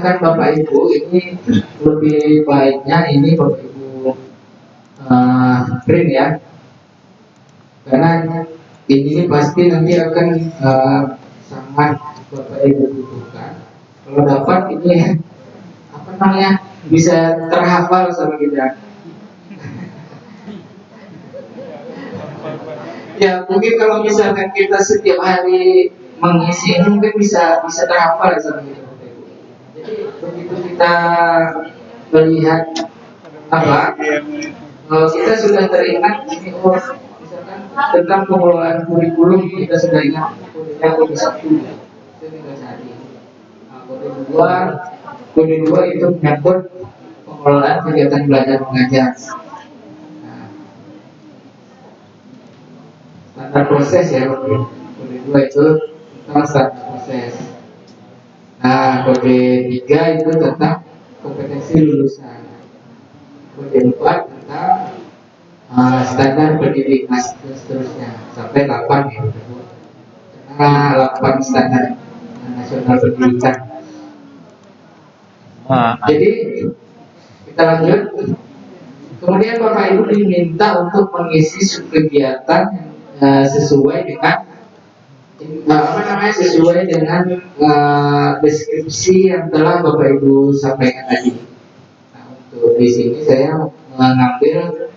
mengarahkan Bapak Ibu ini lebih baiknya ini Bapak Ibu print ya, karena ini pasti nanti akan sangat Bapak Ibu butuhkan. Kalau dapat ini apa namanya bisa terhafal sama kita. Ya mungkin kalau misalkan kita setiap hari mengisi ini mungkin bisa terhafal sama kita. Jadi begitu kita melihat apa, kita sudah teringat ini misalkan tentang pengelolaan kurikulum, kita sudah ingat kode 1 itu tinggal cari. Kode 2 itu menyangkut pengelolaan kegiatan belajar mengajar. Standar proses ya, kode 2 itu tentang standar proses. Nah, kode 3 itu tentang kompetensi lulusan. Kode 4 tentang standar pendidikan dan seterusnya sampai 8 ya. Karena 8 standar nasional pendidikan. Jadi kita lanjut. Kemudian Bapak Ibu diminta untuk mengisi kegiatan sesuai dengan sesuai dengan deskripsi yang telah Bapak Ibu sampaikan tadi. Nah, untuk di sini saya mengambil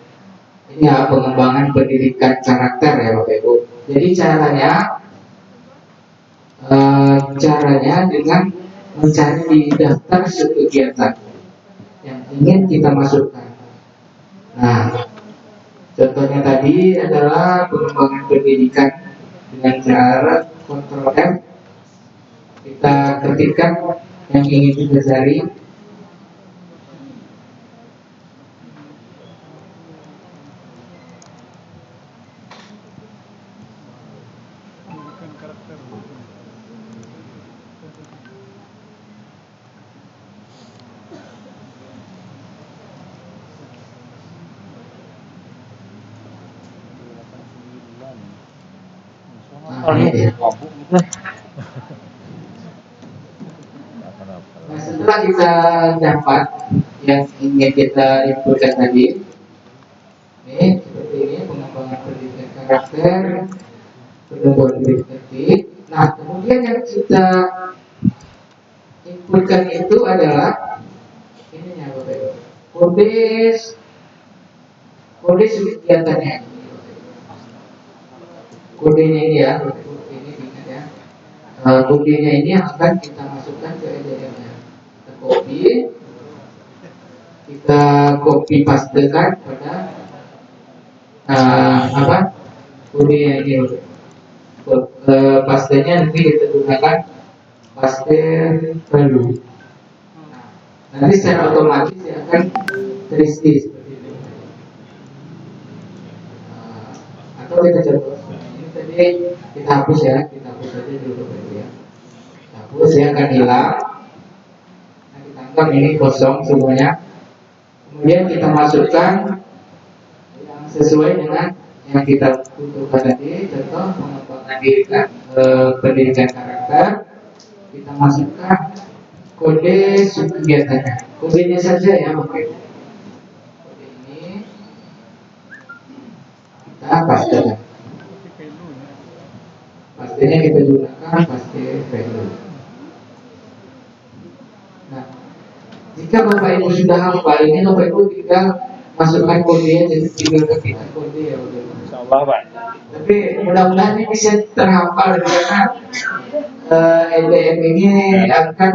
ini ya, pengembangan pendidikan karakter ya Bapak Ibu. Jadi caranya dengan mencari di daftar kegiatan yang ingin kita masukkan. Nah, contohnya tadi adalah pengembangan pendidikan dengan cara Ctrl F, kita ketikkan yang ingin kita cari. Nah, setelah kita dapat yang ingin kita inputkan tadi, ini seperti ini pengembangan pendidikan karakter, pengembangan pendidikan. Nah, kemudian yang kita inputkan itu adalah ini ya Bapak Ibu, kode kegiatannya. Kodenya ini ya, ini ingat ya. Kodenya ini akan kita masukkan ke EDM-nya. Kita copy pastekan pada kodenya ini. Pastenya nanti kita gunakan paste value. Nanti secara otomatis dia akan terisi seperti itu. Atau kita coba. Jadi kita hapus ya, kita hapus saja dulu ya. Hapus ya, akan hilang. Nah, kita anggap ini kosong semuanya. Kemudian kita masukkan yang sesuai dengan yang kita butuhkan tadi. Contoh pengembangan pendidikan karakter. Kita masukkan kode subkegiatannya. Kodenya saja ya, oke. Kode ini kita pastekan. Pastinya kita gunakan paste value. Nah, jika Bapak Ibu sudah hafal ini, Bapak Ibu tinggal masukkan kodenya, jadi tinggal ketikkan kode ya Bapak Ibu. Insyaallah Pak. Tapi mudah-mudahan ini bisa terhafal karena EDM ini akan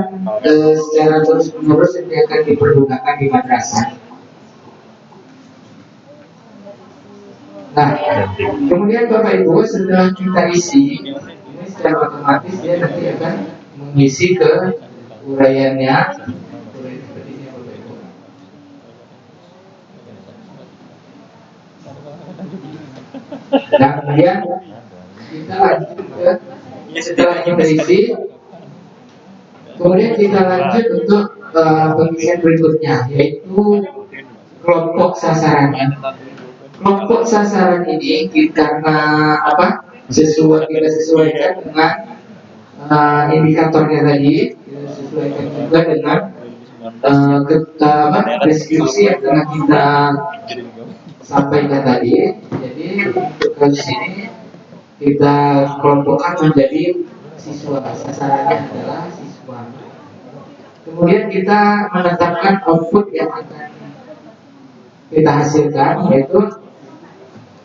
secara terus-menerus ini akan dipergunakan di madrasah. Nah, kemudian Bapak Ibu setelah kita isi, ini secara otomatis dia nanti akan mengisi ke uraiannya. Seperti ini Bapak Ibu. Nah, kemudian kita lanjut ke setelah ini terisi, kemudian kita lanjut untuk pengisian berikutnya, yaitu kelompok sasaran. Kelompok sasaran ini karena kita sesuaikan dengan indikatornya tadi, disesuaikan juga dengan deskripsi yang telah kita sampaikan tadi. Jadi untuk kasus ini kita kelompokkan menjadi siswa, sasarannya adalah siswa. Kemudian kita menetapkan output yang akan kita hasilkan, yaitu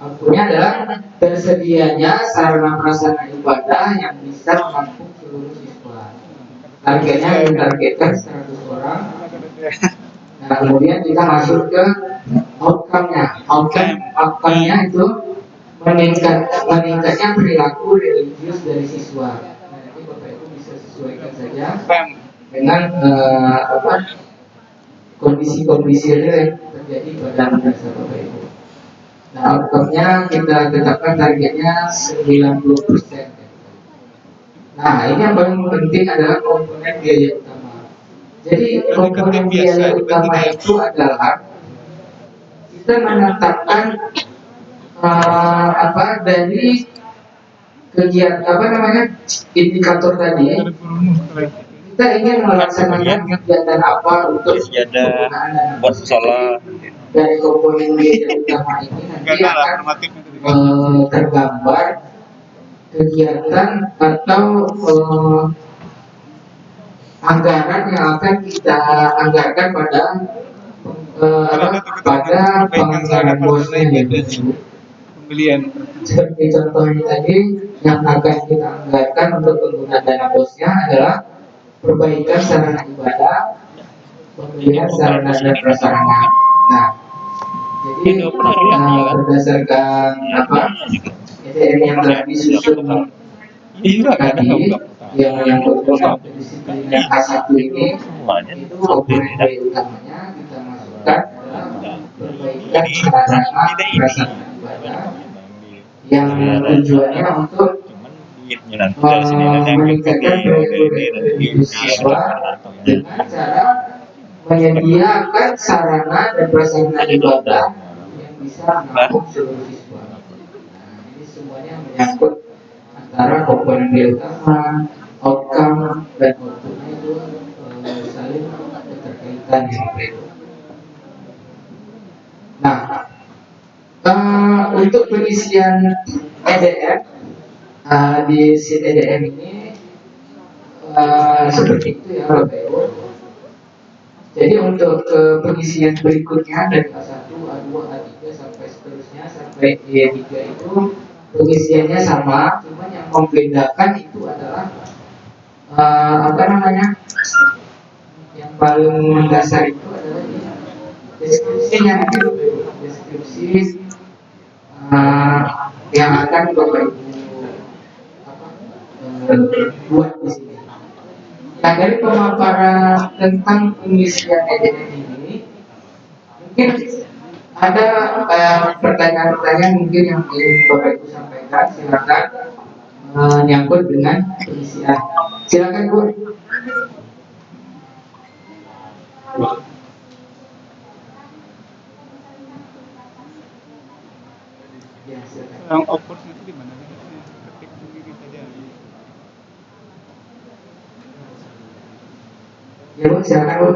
outputnya adalah tersedianya sarana prasarana ibadah yang bisa menampung seluruh siswa. Targetnya ditargetkan 100 orang. Nah, kemudian kita masuk ke outcome-nya. Outcome-nya itu meningkatnya perilaku religius dari siswa. Nah, nanti Bapak Ibu bisa sesuaikan saja dengan kondisi-kondisi yang terjadi pada madrasah Bapak Ibu. Nah, outcome-nya kita tetapkan targetnya 90%. Nah, ini yang paling penting adalah komponen biaya utama. Jadi komponen biaya utama itu adalah kita menetapkan dari kegiatan indikator tadi. Kita ingin melaksanakan kegiatan apa untuk penggunaan buat sholat dari komponen biaya utama ini nanti akan tergambar kegiatan atau anggaran yang akan kita anggarkan pada penganggaran bosnya, yaitu pembelian. seperti contohnya tadi yang akan kita anggarkan untuk penggunaan dana bosnya adalah perbaikan sarana ibadah, pembelian sarana dan prasarana. Nah, jadi berdasarkan EDM yang telah disusun tadi yang menyangkut kedisiplinan K1 ini, itu komponen biaya utamanya kita masukkan adalah perbaikan sarana prasarana ibadah yang tujuannya untuk meningkatkan perilaku siswa dengan cara menyediakan sarana dan prasarana ibadah yang bisa menampung seluruh siswa. Nah, ini semuanya menyangkut antara komponen biaya utama, outcome, dan outputnya itu saling keterkaitan seperti itu. Nah, untuk pengisian EDM di sheet EDM ini seperti itu ya Bapak Ibu. Jadi untuk pengisian berikutnya dari A1, A2, A3 sampai seterusnya sampai E3 itu pengisiannya sama, cuma yang membedakan itu adalah yang paling mendasar itu adalah di deskripsinya, deskripsi yang akan Bapak Ibu buat di sini. Nah, dari pemaparan tentang pengisian EDM ini, mungkin ada pertanyaan-pertanyaan mungkin yang ingin Bapak Ibu sampaikan. Silakan menyangkut dengan pengisian. Silakan Bu. Ya, silakan. Yang output itu di mana? Ketik sendiri saja. Ya Bu, silakan Bu.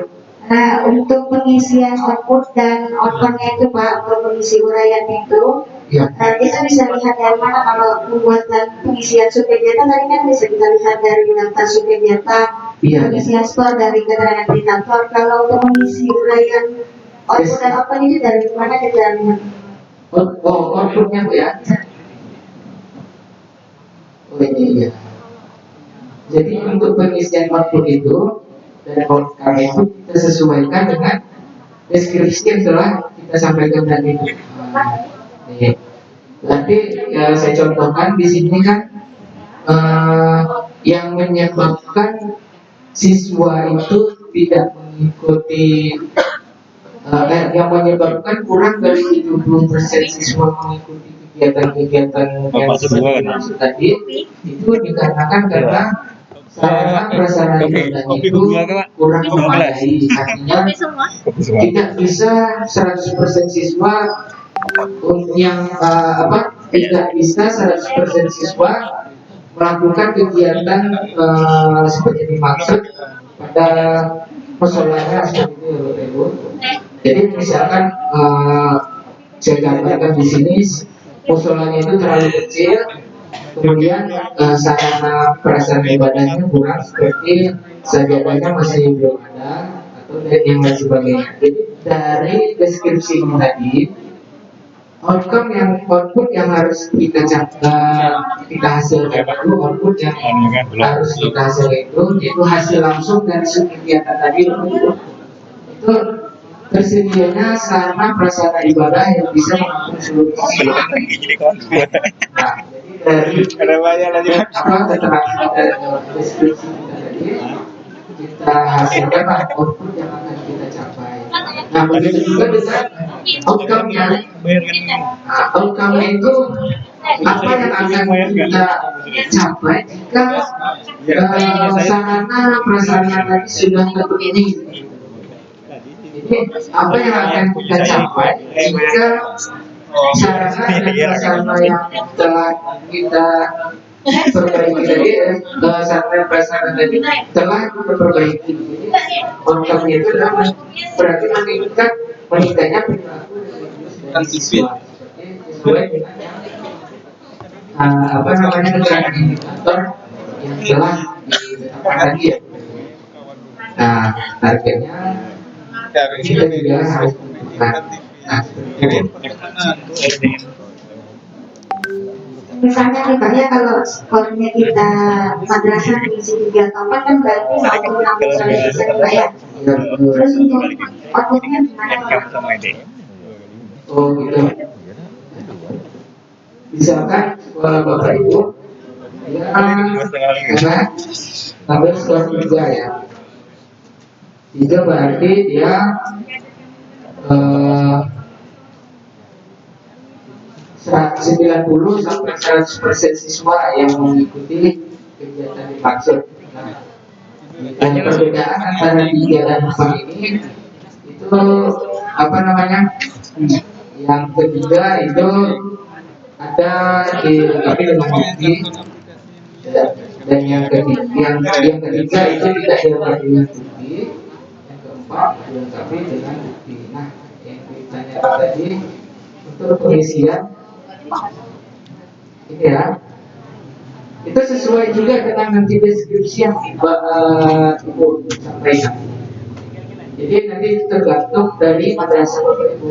Nah, untuk pengisian output dan outcome-nya itu Pak, untuk pengisi uraiannya itu, Ya. kita bisa lihat dari mana kalau pembuatan pengisian subkegiatan tadi kan bisa kita lihat dari daftar subkegiatan, Iya. pengisian skor dari keterangan indikator. Kalau untuk mengisi uraian output dan outcome itu dari mana kita lihat? Outputnya Bu ya. Oh ini ya. Jadi untuk pengisian output itu dan outcome itu kita sesuaikan dengan deskripsi yang telah kita sampaikan tadi. Nanti saya contohkan di sini kan yang menyebabkan siswa itu tidak mengikuti yang menyebabkan kurang dari 70% siswa mengikuti kegiatan-kegiatan yang seperti tadi itu dikarenakan karena sarana prasarana ibadahnya itu kurang memadai. Artinya tidak bisa 100% siswa yang tidak bisa 100% siswa melakukan kegiatan seperti dimaksud pada persoalannya seperti itu ya Bapak Ibu. Jadi misalkan saya gambarkan di sini musolanya itu terlalu kecil, kemudian sarana prasarana ibadahnya kurang seperti sajadahnya masih belum ada atau dan yang lain sebagainya. Jadi dari deskripsi ini tadi output yang harus kita kita hasilkan itu output yang harus kita hasilkan itu hasil langsung dari kegiatan tadi itu tersedianya sarana prasarana ibadah yang bisa menampung seluruh isi. Nah, jadi dari apa keterangan dari deskripsi kita tadi kita hasilkan output yang akan kita capai. Nah, begitu juga dengan outcome-nya. Outcome itu apa yang akan kita capai jika sarana prasarana tadi sudah terpenuhi. Jadi apa yang akan kita capai jika sarana dan prasarana yang telah kita perbaiki tadi, sarana prasarana tadi telah kita perbaiki. Outcome itu adalah berarti meningkatnya perilaku dan siswa sesuai dengan apa namanya keterangan indikator yang telah ditetapkan tadi ya. Nah, targetnya kita juga harus menentukan. Nah, Misalnya nih Pak ya, kalau skornya kita madrasah diisi 3 atau 4 kan berarti 96% Pak ya. Terus untuk outputnya gimana Pak? oh gitu. Misalkan Bapak Ibu ya karena tabel skor 3 ya. 3 berarti dia 90 sampai 100% siswa yang mengikuti kegiatan dimaksud. Dan perbedaan antara 3 dan 4 ini itu apa namanya? Yang ketiga itu ada dilengkapi dengan bukti, dan yang ketiga itu tidak dilengkapi dengan bukti, yang keempat dilengkapi dengan bukti. Nah, yang ditanyakan tadi untuk pengisian ini ya, itu sesuai juga dengan nanti deskripsi yang Ibu sampaikan. Jadi nanti tergantung dari madrasah Bapak Ibu.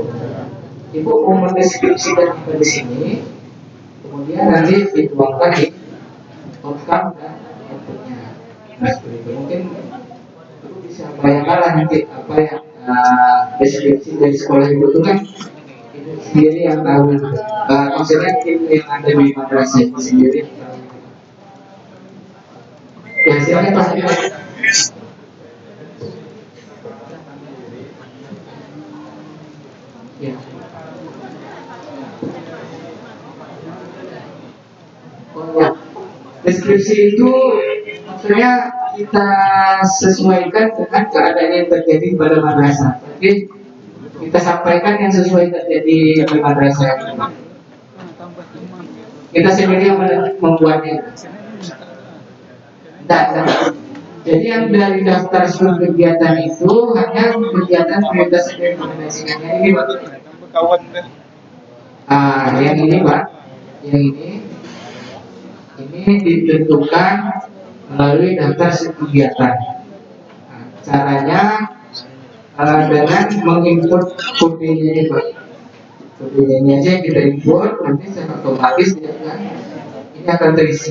Ibu mau mendeskripsikan di sini, kemudian nanti dituangkan di outcome dan outputnya. Nah, seperti itu. Mungkin Ibu bisa bayangkan lah nanti apa yang deskripsi dari sekolah Ibu itu kan Ibu sendiri yang tahu. Maksudnya tim yang ada di madrasah itu sendiri yang tahu. Ya, silakan Pak. Ya. Oh ya, deskripsi itu maksudnya kita sesuaikan dengan keadaan yang terjadi pada madrasah. Jadi kita sampaikan yang sesuai terjadi di madrasah. Kita sendiri yang membuatnya. Jadi yang dari daftar seluruh kegiatan itu hanya kegiatan prioritas yang direkomendasikannya ini Pak. Yang ini Pak, yang ini ditentukan melalui daftar kegiatan. Caranya dengan menginput kodenya ini Pak. Kodenya aja yang kita input, nanti secara otomatis ini akan terisi.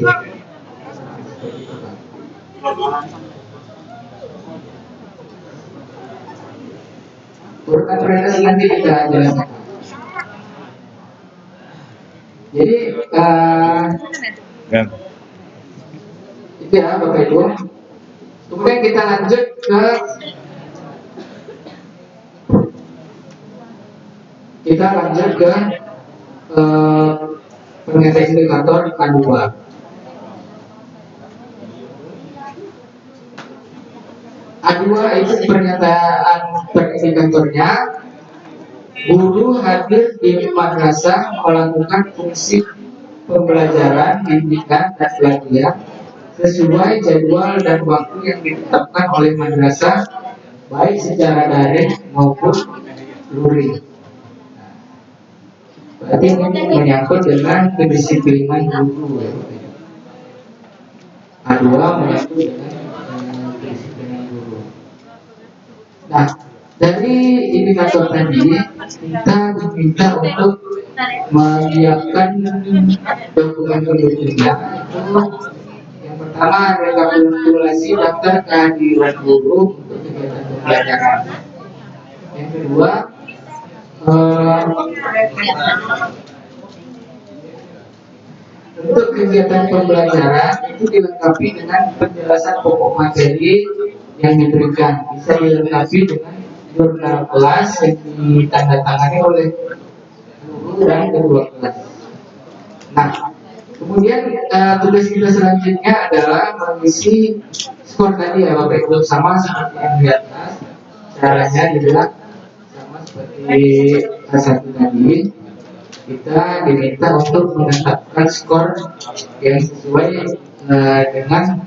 Urutan prioritas nanti kita jelaskan. Jadi itu ya Bapak Ibu. Kemudian kita lanjut ke pernyataan indikator K2. A2 itu pernyataan indikatornya, guru hadir di madrasah melakukan fungsi pembelajaran, bimbingan dan pelatihan sesuai jadwal dan waktu yang ditetapkan oleh madrasah, baik secara daring maupun luring. Berarti ini menyangkut dengan kedisiplinan guru ya. A2 menyangkut dengan kedisiplinan guru. Nah, dari indikator tadi kita diminta untuk menyiapkan dokumen pendukungnya. Itu yang pertama rekapitulasi daftar kehadiran guru untuk kegiatan pembelajaran. Yang kedua untuk kegiatan pembelajaran itu dilengkapi dengan penjelasan pokok materi yang diberikan. Bisa dilengkapi dengan jurnal kelas yang ditandatangani oleh guru dan kedua kelas. Nah, kemudian tugas kita selanjutnya adalah mengisi skor tadi ya Bapak Ibu, sama seperti yang di atas. Caranya juga sama seperti A1 tadi. Kita diminta untuk menetapkan skor yang sesuai dengan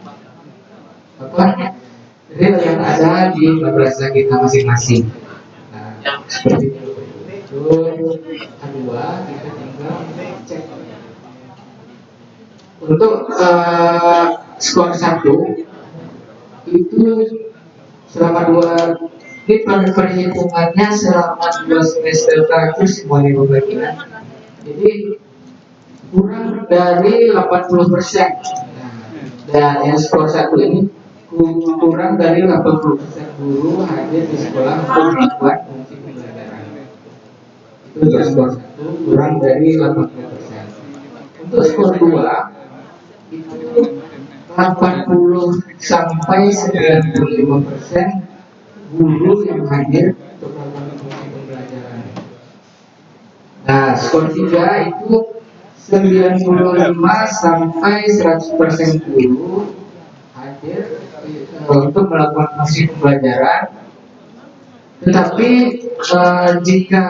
real yang ada di madrasah kita masing-masing. Nah, seperti itu. Terus kedua kita tinggal cek untuk skor 1 itu selama ini perhitungannya selama 2 semester terakhir semuanya pembagian. Jadi kurang dari 80%. Dan yang skor 1 ini kurang dari 80% guru hadir di sekolah untuk melakukan fungsi pembelajaran. Itu untuk skor 1 kurang dari 80%. Untuk skor 2 itu 80 sampai 95% guru yang hadir untuk melakukan fungsi pembelajaran. Nah, skor 3 itu 95 sampai 100% guru hadir untuk melakukan fungsi pembelajaran. Tetapi jika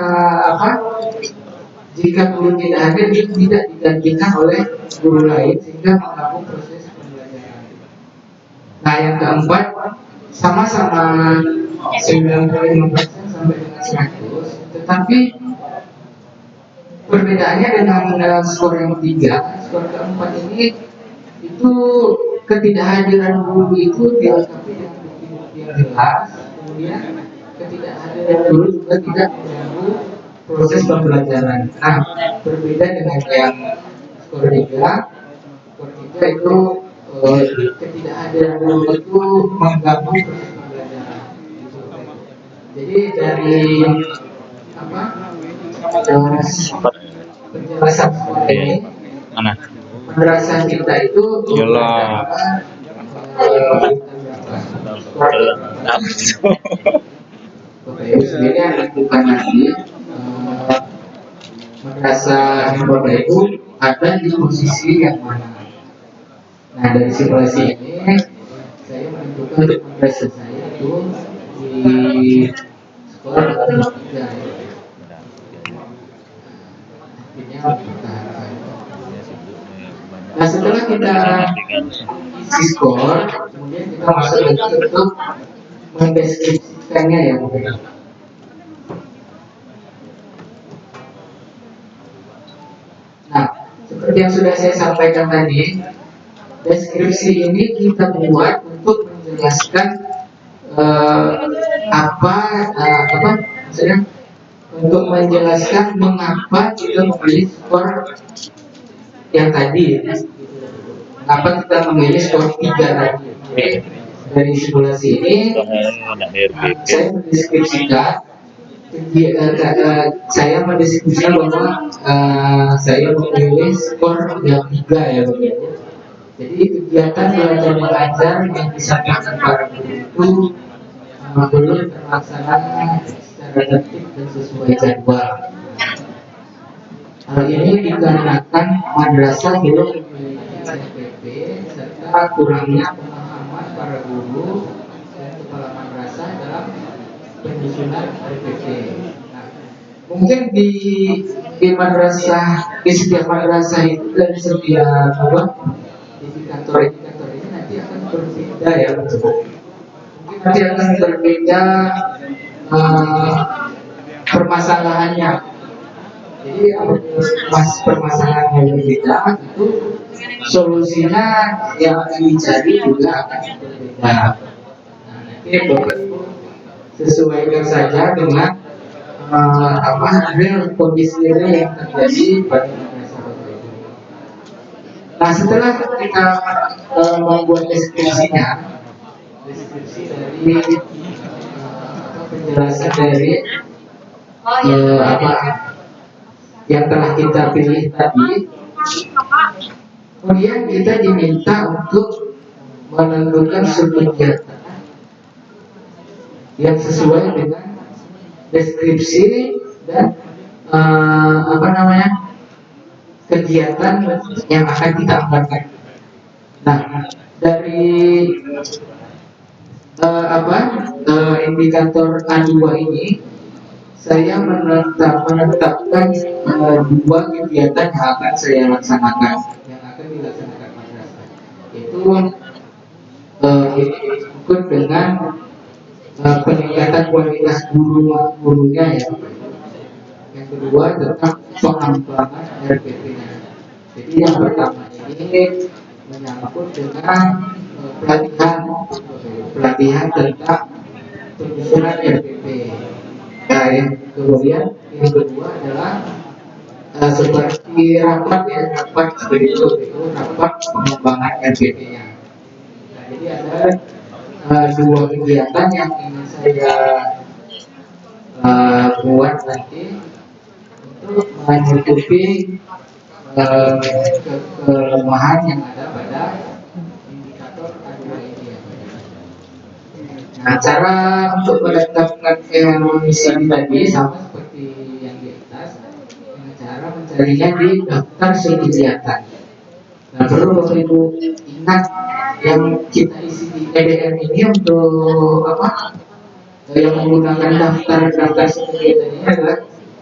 guru tidak hadir, itu tidak digantikan oleh guru lain sehingga mengganggu proses pembelajaran. Nah, yang keempat sama-sama 95% sampai dengan 100, tetapi perbedaannya dengan skor yang ketiga, skor keempat ini itu ketidakhadiran guru itu dilengkapi dengan bukti-bukti yang jelas. Kemudian ketidakhadiran guru juga tidak mengganggu proses pembelajaran. Nah, berbeda dengan yang skor 3. Skor 3 itu ketidakhadiran guru itu mengganggu proses pembelajaran. Jadi dari penjelasan ini madrasah kita itu Bapak Ibu sendiri menentukan nanti madrasah Bapak Ibu ada di posisi yang mana. Nah, dari simulasi ini saya menentukan untuk madrasah saya itu di skor 3. Nah, setelah kita isi skor, kemudian kita masuk lagi untuk mendeskripsikannya ya. Nah, seperti yang sudah saya sampaikan tadi, deskripsi ini kita buat untuk menjelaskan maksudnya untuk menjelaskan mengapa kita memilih skor yang tadi. Mengapa kita memilih skor 3 tadi. Dari simulasi ini saya mendeskripsikan bahwa saya memilih skor yang 3 ya begitu. Jadi kegiatan belajar mengajar yang disampaikan para guru itu belum terlaksana secara tertib dan sesuai jadwal. Hal ini dikarenakan madrasah belum memiliki SPP serta kurangnya pemahaman para guru dan kepala madrasah dalam penyusunan RPP. Nah, mungkin di madrasah, di setiap madrasah itu dari setiap indikator ini berbeda ya, mungkin nanti akan berbeda permasalahannya. Jadi permasalahan yang berbeda itu solusinya yang akan dicari juga akan berbeda. Nah, nanti Bapak sesuaikan saja dengan real kondisi yang terjadi pada madrasah Bapak Ibu. Nah, setelah kita membuat deskripsi dari penjelasan dari apa yang telah kita pilih tadi, kemudian kita diminta untuk menentukan kegiatan yang sesuai dengan deskripsi dan kegiatan yang akan kita anggarkan. Nah, dari indikator A2 ini saya menetapkan dua kegiatan yang akan saya laksanakan, yang akan dilaksanakan madrasah. Itu ikut dengan peningkatan kualitas gurunya ya. Yang kedua tentang pengembangan RPP-nya. Jadi yang pertama ini menyangkut dengan pelatihan tentang penyusunan RPP. Nah, kemudian yang kedua adalah seperti rapat pengembangan RPP-nya. Nah, jadi ada dua kegiatan yang ingin saya buat nanti untuk menutupi kelemahan yang ada pada indikator A2 ini ya. Nah, cara untuk menetapkan misi tadi sama seperti yang di atas, dengan cara mencarinya di daftar kegiatan. Nah, perlu Bapak Ibu ingat yang kita isi di EDM ini untuk yang menggunakan daftar kegiatan ini adalah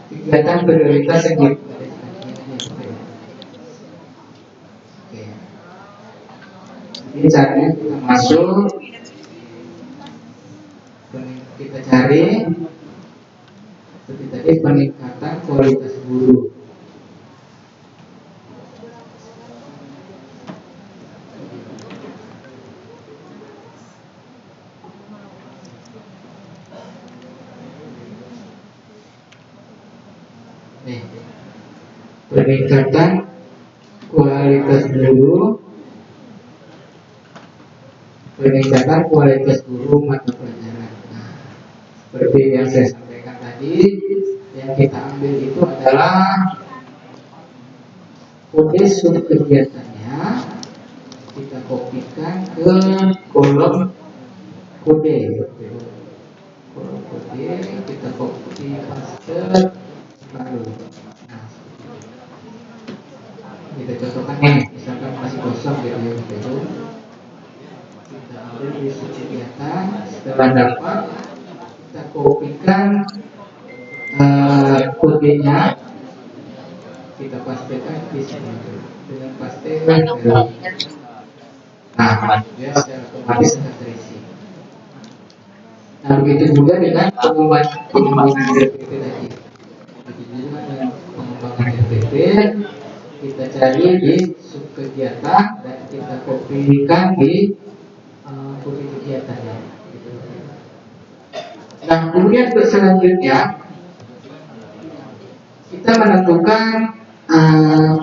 kegiatan prioritas yang ini caranya kita masuk, kita cari seperti tadi peningkatan kualitas guru. Peningkatan kualitas guru, peningkatan kualitas guru mata pelajaran. Nah, seperti yang saya sampaikan tadi, yang kita ambil itu adalah kode sub kegiatannya, kita kopikan ke kolom kode. Kolom kode kita copy paste baru. Kita contohkan nih, misalkan masih kosong gitu ya, itu kita ambil di kegiatan, setelah dapat kita kopikan kodenya, kita pastekan di sini dengan paste baru. Nah, dia secara otomatis akan terisi. Nah, begitu juga dengan pengembangan RPP tadi. Begitu juga dengan pengembangan RPP, kita cari di subkegiatan dan kita kopikan di kode kegiatannya. Nah, kemudian selanjutnya kita menentukan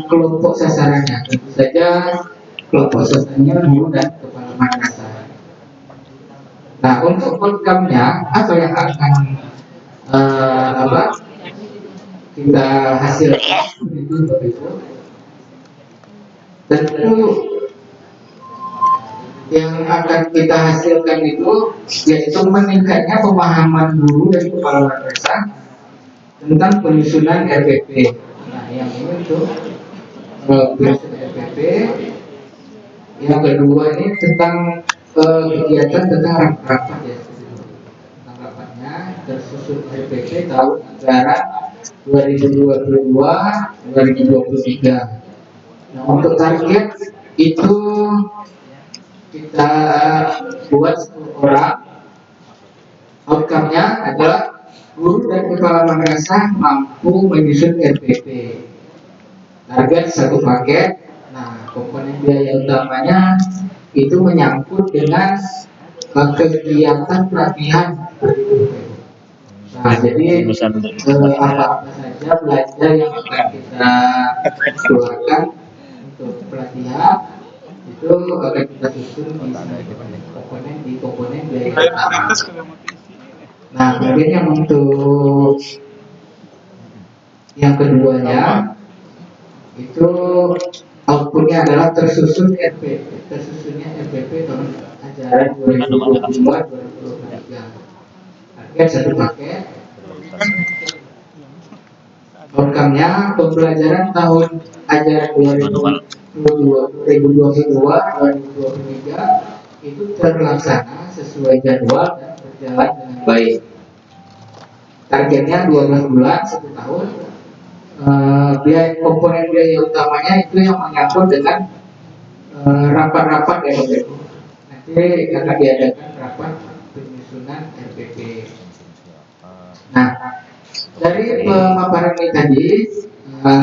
kelompok sasarannya. Tentu saja kelompok sasarannya guru dan kepala madrasah. Nah, untuk outcome-nya apa yang akan kita hasilkan itu tentu yang akan kita hasilkan itu yaitu meningkatnya pemahaman guru dan kepala madrasah tentang penyusunan RPP. Nah, yang ini untuk penyusunan RPP. Yang kedua ini tentang kegiatan tentang rapat ya. Tentang rapatnya tersusun RPP tahun anggaran 2022-2023. Nah, untuk target itu kita buat 10 orang. Outcome-nya adalah guru dan kepala madrasah mampu menyusun RPP. Target satu paket. Nah, komponen biaya utamanya itu menyangkut dengan kegiatan pelatihan. Nah, jadi apa-apa saja belajar yang akan kita keluarkan untuk pelatihan itu akan kita susun di komponen biaya utama. Nah, kemudian yang untuk yang keduanya itu outputnya adalah tersusunnya RPP tahun ajaran 2022-2023. Target satu paket. Outcome-nya pembelajaran tahun ajaran 2022-2023 itu terlaksana sesuai jadwal dan berjalan dengan baik. Targetnya 12 bulan, 1 tahun. Biaya komponen biaya utamanya itu yang menyangkut dengan rapat-rapat ya Bapak Ibu. Nanti akan diadakan rapat penyusunan RPP. Nah, dari pemaparan ini tadi,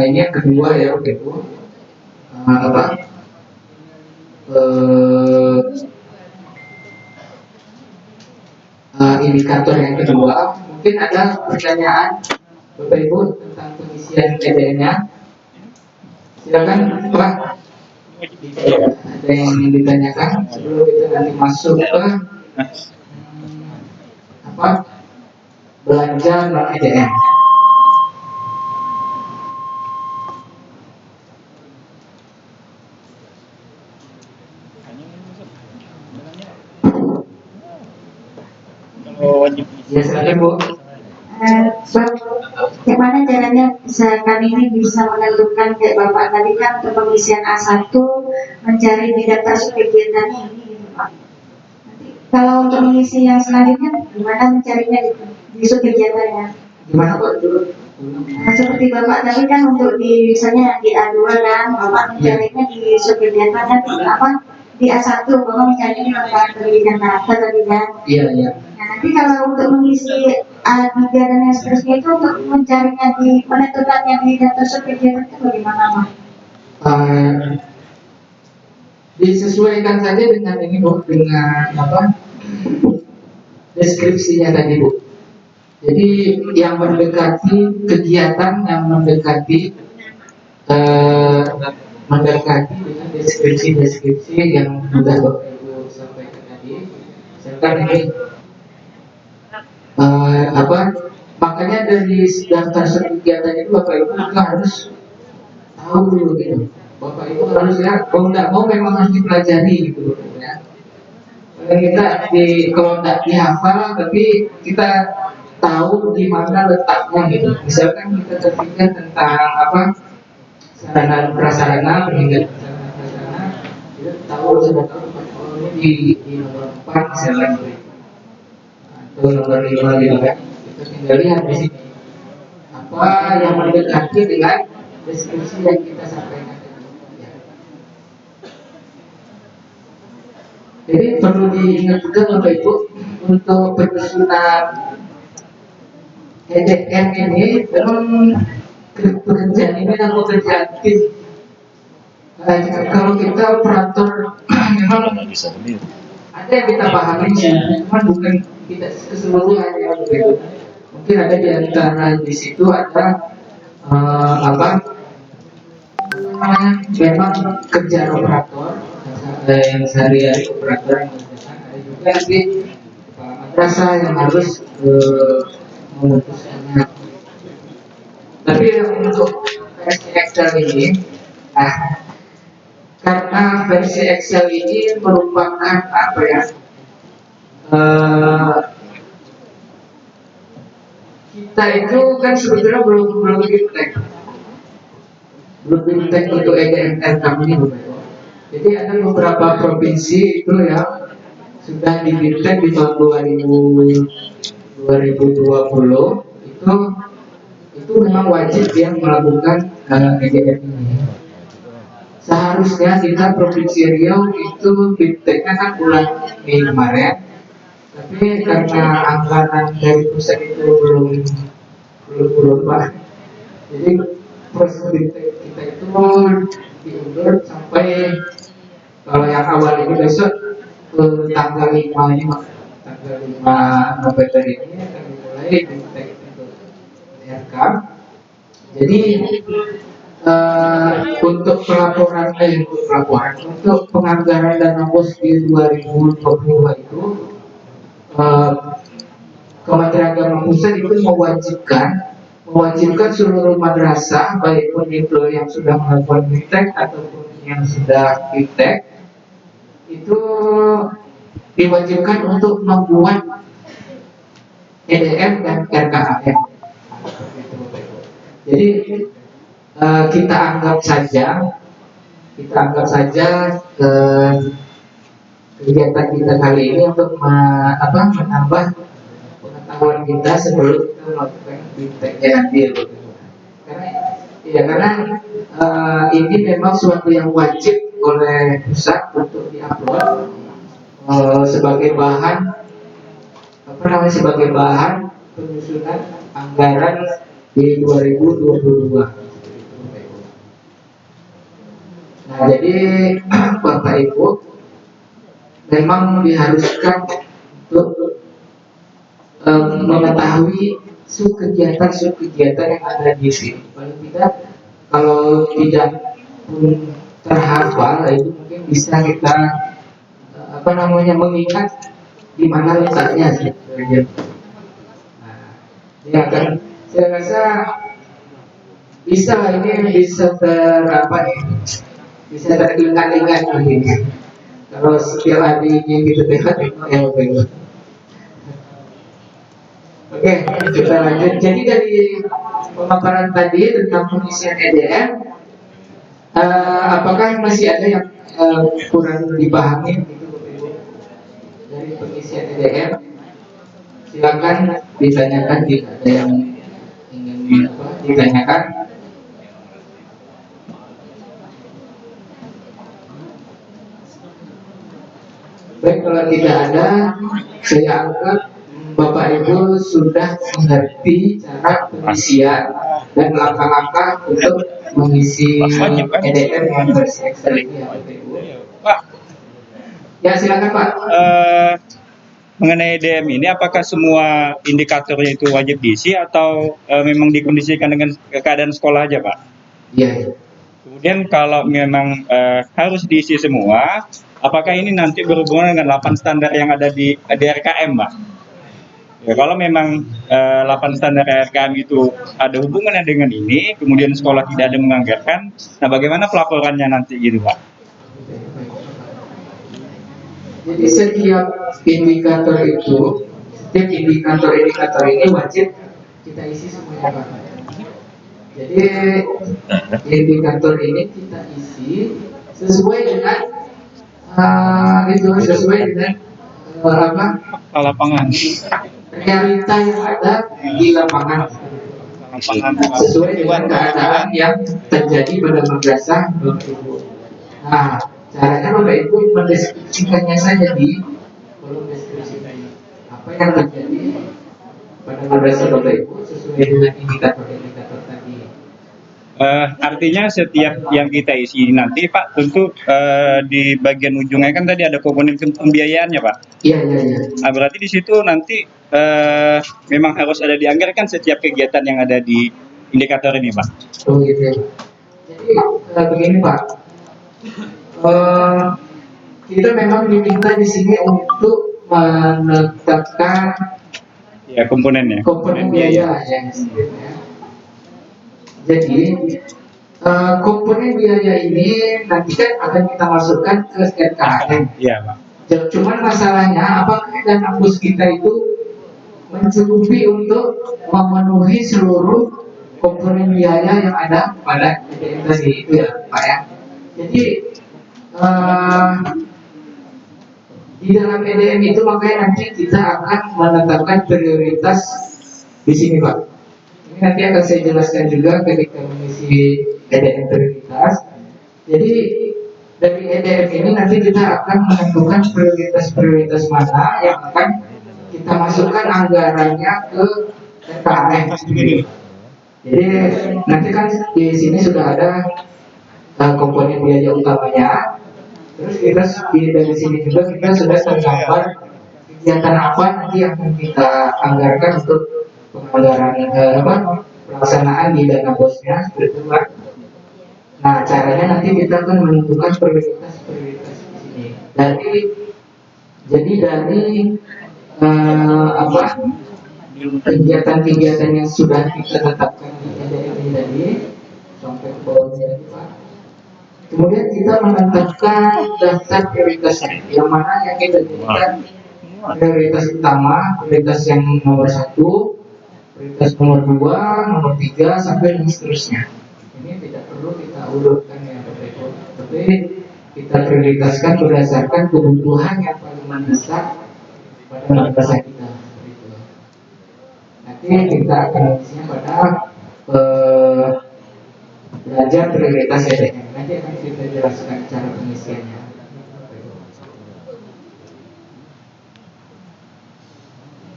ini yang kedua ya Bapak Ibu. Indikator yang kedua, mungkin ada pertanyaan Bapak Ibu tentang pengisian PDN-nya. Silakan Pak. Ada yang ingin ditanyakan sebelum kita nanti masuk ke belanja non EDM. Ya, silakan Bu. Bagaimana caranya kami ini bisa menentukan kayak Bapak tadi kan untuk pengisian A1 mencari bidang kasus kegiatannya ini gitu Pak. Nanti kalau untuk mengisi yang selanjutnya gimana mencarinya itu di sub kegiatannya? Gimana Pak dulu? Nah, seperti Bapak tadi kan untuk di misalnya di A2 kan Bapak mencarinya di sub kegiatannya di A1 Bapak mencarinya di lembaga pendidikan bahasa tadi kan? Iya. Nah, nanti kalau untuk mengisi A3 dan yang seterusnya itu untuk mencarinya di menentukannya di data kegiatan itu bagaimana Pak? Disesuaikan saja dengan ini Bu, dengan deskripsinya tadi Bu. Jadi yang mendekati kegiatan yang mendekati dengan deskripsi yang sudah Bapak Ibu sampaikan tadi. Misalkan ini makanya dari daftar kegiatan itu Bapak Ibu harus tahu dulu gitu. Bapak Ibu harus ya, kalau nggak mau memang harus dipelajari gitu ya. Kalau nggak dihafal, tapi kita tahu di mana letaknya gitu. Misalkan kita berpikir tentang sarana prasarana, peningkatan sarana prasarana, kita sudah tahu ini di nomor 4 misalnya atau nomor 5 gitu kan. Kita tinggal lihat di sini apa yang mendekati dengan deskripsi yang kita sampaikan. Jadi perlu diingat juga Bapak Ibu untuk penyusunan EDM ini memang pekerjaan ini adalah pekerjaan tim. Kalau kita operator memang ada yang kita pahami sih, cuma bukan kita keseluruhan ya Bapak Ibu. Mungkin ada di antara di situ ada memang kerja operator yang sehari-hari operator yang mengerjakan, ada juga nanti kepala madrasah yang harus memutuskannya. Tapi untuk versi Excel ini, karena versi Excel ini merupakan kita itu kan sebetulnya belum bintang untuk EDMR kami ini Bapak Ibu. Jadi ada beberapa provinsi itu yang sudah dibintang di tahun 2020 itu memang wajib yang melakukan EDM ini. seharusnya kita Provinsi Riau itu bipteknya kan bulan Mei kemarin, tapi karena anggaran dari pusat itu belum Pak, jadi proses biptek kita itu diundur sampai kalau yang awal ini besok tanggal 5 ini Pak. Tanggal 5 November ini akan dimulai biptek untuk RK. Jadi untuk untuk penganggaran dana pos di 2022 itu Kementerian Agama Pusat itu mewajibkan seluruh madrasah baik pun itu yang sudah melakukan biptek ataupun yang sudah biptek itu diwajibkan untuk membuat EDM dan RKAM. Jadi kita anggap saja kegiatan kita kali ini untuk menambah pengetahuan kita sebelum kita melakukan bipteknya nanti. Karena ini memang suatu yang wajib oleh pusat untuk diupload sebagai bahan penyusunan anggaran di 2022. Nah, jadi Bapak Ibu memang diharuskan untuk mengetahui kegiatan yang ada di sini. Paling tidak kalau tidak pun terhafal itu mungkin bisa kita mengingat di mana letaknya sih. Nah, ya kan saya rasa bisa teringat-ingat lagi. Kalau setiap hari ini kita lihat oke, kita lanjut. Jadi dari pemaparan tadi tentang pengisian EDM, apakah masih ada yang kurang dipahami dari pengisian EDM? Silakan ditanyakan jika ada yang ingin ditanyakan. Baik, kalau tidak ada, saya anggap Bapak Ibu sudah mengerti cara pengisian dan langkah-langkah untuk mengisi EDM yang versi Excel ini, ya Bapak Ibu. Pak, Ya silakan Pak. mengenai EDM ini apakah semua indikatornya itu wajib diisi atau memang dikondisikan dengan keadaan sekolah aja Pak? Iya. Kemudian kalau memang harus diisi semua, apakah ini nanti berhubungan dengan 8 standar yang ada di RKM, Pak? Ya, kalau memang 8 standar RKM itu ada hubungannya dengan ini, kemudian sekolah tidak ada menganggarkan, nah bagaimana pelaporannya nanti gitu, Pak? Jadi setiap indikator ini wajib kita isi semuanya Pak. Jadi indikator ini kita isi sesuai dengan Lapangan. realita yang ada di lapangan, sesuai dengan keadaan yang terjadi pada madrasah Bapak Ibu. Nah, caranya Bapak Ibu mendeskripsikannya saja di kolom deskripsi apa yang terjadi pada madrasah Bapak Ibu sesuai dengan indikator tadi. Artinya setiap yang kita isi nanti Pak, tentu di bagian ujungnya kan tadi ada komponen pembiayaannya Pak. Iya. Nah, berarti di situ nanti memang harus ada dianggarkan setiap kegiatan yang ada di indikator ini Pak. Oh gitu ya. Jadi begini Pak, kita memang diminta di sini untuk menetapkan komponen biaya ya. Jadi komponen biaya ini nanti kan akan kita masukkan ke RKAM. Iya Pak. Cuman masalahnya apakah dana bos kita itu mencukupi untuk memenuhi seluruh komponen biaya yang ada pada EDM tadi itu ya Pak ya. Jadi di dalam EDM itu makanya nanti kita akan menetapkan prioritas di sini Pak. Ini nanti akan saya jelaskan juga ketika mengisi EDM prioritas. Jadi dari EDF ini nanti kita akan menentukan prioritas-prioritas mana yang akan kita masukkan anggarannya ke RKAM. Jadi nanti kan di sini sudah ada komponen biaya utamanya. Terus kita dari sini juga kita sudah tergambar kegiatan apa nanti yang akan kita anggarkan untuk penganggaran pelaksanaan di dana bosnya seperti itu kan. Nah, caranya nanti kita akan menentukan prioritas-prioritas di sini. Jadi dari kegiatan-kegiatan yang sudah kita tetapkan di EDF ini tadi sampai ke bawahnya tadi Pak. Kemudian kita menetapkan daftar prioritasnya, yang mana yang kita jadikan prioritas utama, prioritas yang nomor 1, prioritas nomor 2, nomor 3 sampai dan seterusnya. Ini tidak perlu kita urutkan ya Bapak Ibu, tapi kita prioritaskan berdasarkan kebutuhan yang paling mendesak pada masa kita. Nanti kita akan isinya pada belajar prioritas EDF. Nanti akan kita jelaskan cara pengisiannya.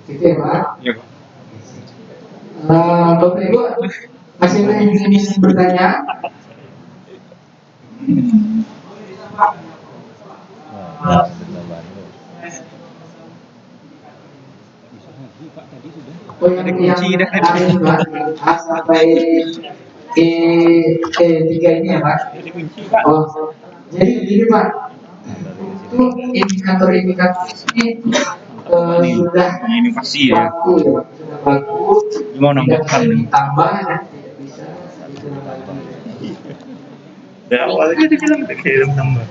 Gitu ya Pak? Iya. Bapak Ibu masih ada yang ingin bertanya? Oh, yang ada juga A sampai E3 ini ya Pak? Oh, jadi gini Pak, untuk indikator-indikator ini sudah Inovasi ya. baku ya Pak, sudah baku. Mau nambahkan Ditambah dan tidak bisa ditambah lagi. dari awalnya dia bilang kayak nambah.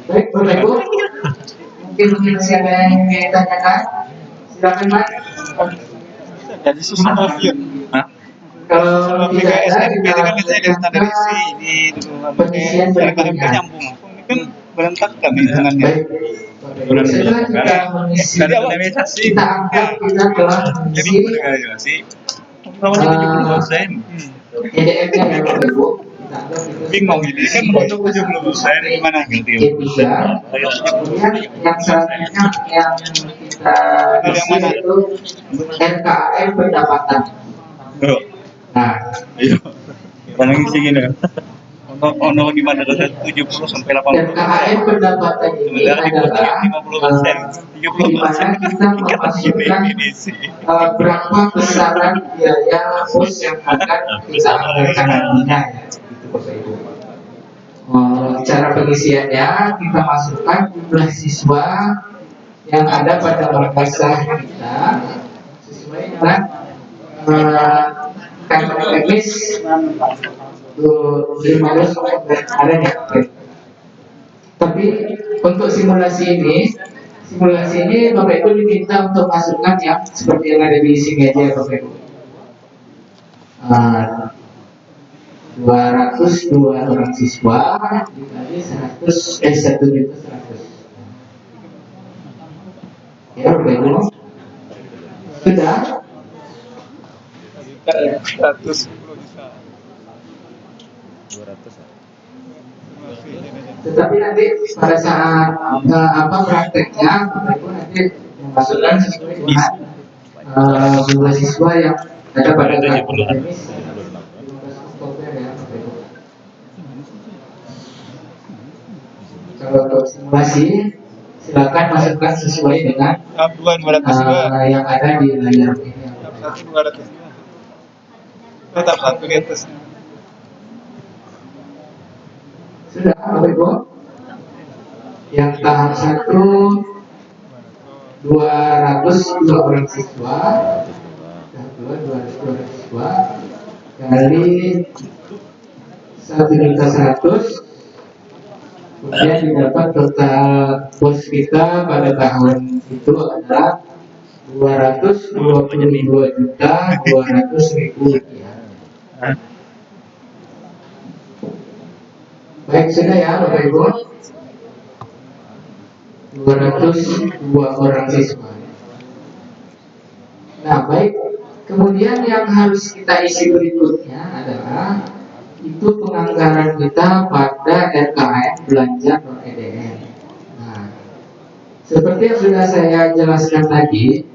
Baik, Bapak Ibu, mungkin masih ada yang ingin ditanyakan, silakan Pak. Jadi susah ya. Hah? Kalau tidak ada, SNP kita kan saya dari standarisasi ini pengisian berikutnya. nyambung. Ini kan berantakan hitungannya. Baik, setelah kita mengisi, kita anggap kita telah Jadi mengisi organisasi lawannya 70%. EDF-nya ya Bapak Ibu. Kita anggap itu Bingung ini kan untuk 70% gimana gitu. E3. Kemudian yang selanjutnya yang kita isi itu RKAM pendapatan. Tuh. Nah, Ayo. Kalau ngisi gini. Ono gimana dari 70 sampai 80. RKAM pendapatan ini Sementara adalah 50%, di mana kita memasukkan berapa besaran biaya pos yang akan kita anggarkan nantinya ya, gitu Bapak Ibu. Cara pengisiannya kita masukkan jumlah siswa yang ada pada makassar kita sesuai dengan kantong teknis 15 ada ya. Tapi untuk simulasi ini Bapak Ibu diminta untuk masukkan yang seperti yang ada di sini aja Bapak Ibu. 202 orang siswa dikali 1.100.000. Ya Bapak Ibu. Sudah? 100. Tetapi nanti pada saat prakteknya Bapak Ibu nanti memasukkan sesuai dengan jumlah siswa yang ada pada kantong teknis 15 Oktober ya Bapak Ibu. Kalau untuk simulasi silakan masukkan sesuai dengan yang ada di layar ini. Tetap satu di atas. Sudah Bapak Ibu? Yang tahap 1 202 orang siswa, tahap 2 202 siswa kali 1.100.000, kemudian didapat total bos kita pada tahun itu adalah 222.200.000 rupiah. Baik, sudah ya Bapak Ibu. 202 orang siswa. Nah, baik. Kemudian yang harus kita isi berikutnya adalah itu penganggaran kita pada RKM belanja non EDM. Nah, seperti yang sudah saya jelaskan tadi,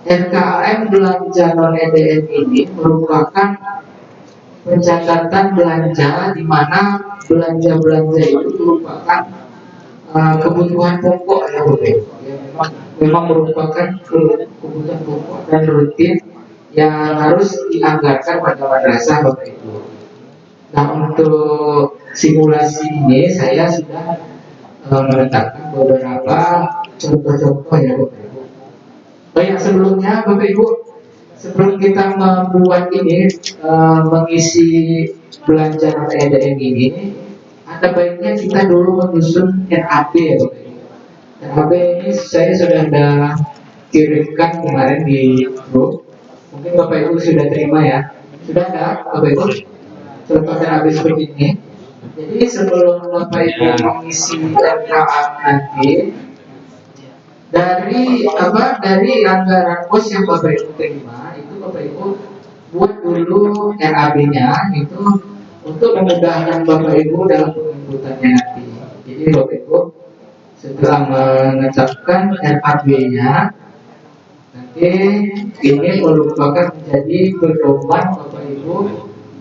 RKM belanja non EDM ini merupakan pencatatan belanja di mana belanja-belanja itu merupakan kebutuhan pokok ya Bapak Ibu. Ya, memang merupakan kebutuhan pokok dan rutin yang harus dianggarkan pada madrasah Bapak Ibu. Nah, untuk simulasi ini saya sudah meletakkan beberapa contoh-contoh ya Bapak Ibu. Yang sebelumnya Bapak Ibu, sebelum kita membuat ini mengisi belanja non EDM ini, ada baiknya kita dulu menyusun NAP ya Bapak Ibu. NAP ini saya sudah ada kirimkan kemarin di grup. Mungkin Bapak Ibu sudah terima ya. Sudah ada Bapak Ibu contoh NAP seperti ini. Jadi sebelum Bapak Ibu mengisi RKA nanti, dari anggaran pos yang Bapak Ibu terima itu Bapak Ibu buat dulu RAB-nya itu untuk memudahkan Bapak Ibu dalam penginputannya nanti. Jadi Bapak Ibu setelah menetapkan RAB-nya, nanti ini merupakan menjadi pedoman Bapak Ibu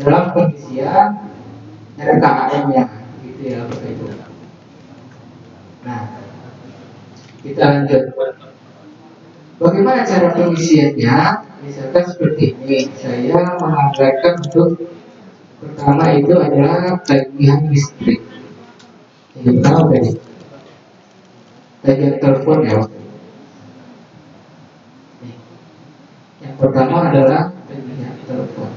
dalam pengisian RKAM-nya, gitu ya Bapak Ibu. Nah, kita lanjut. Bagaimana cara pengisiannya? Misalkan seperti ini, saya menganggarkan untuk pertama itu adalah tagihan listrik. Yang pertama tadi, tagihan telepon ya. Yang pertama adalah tagihan telepon.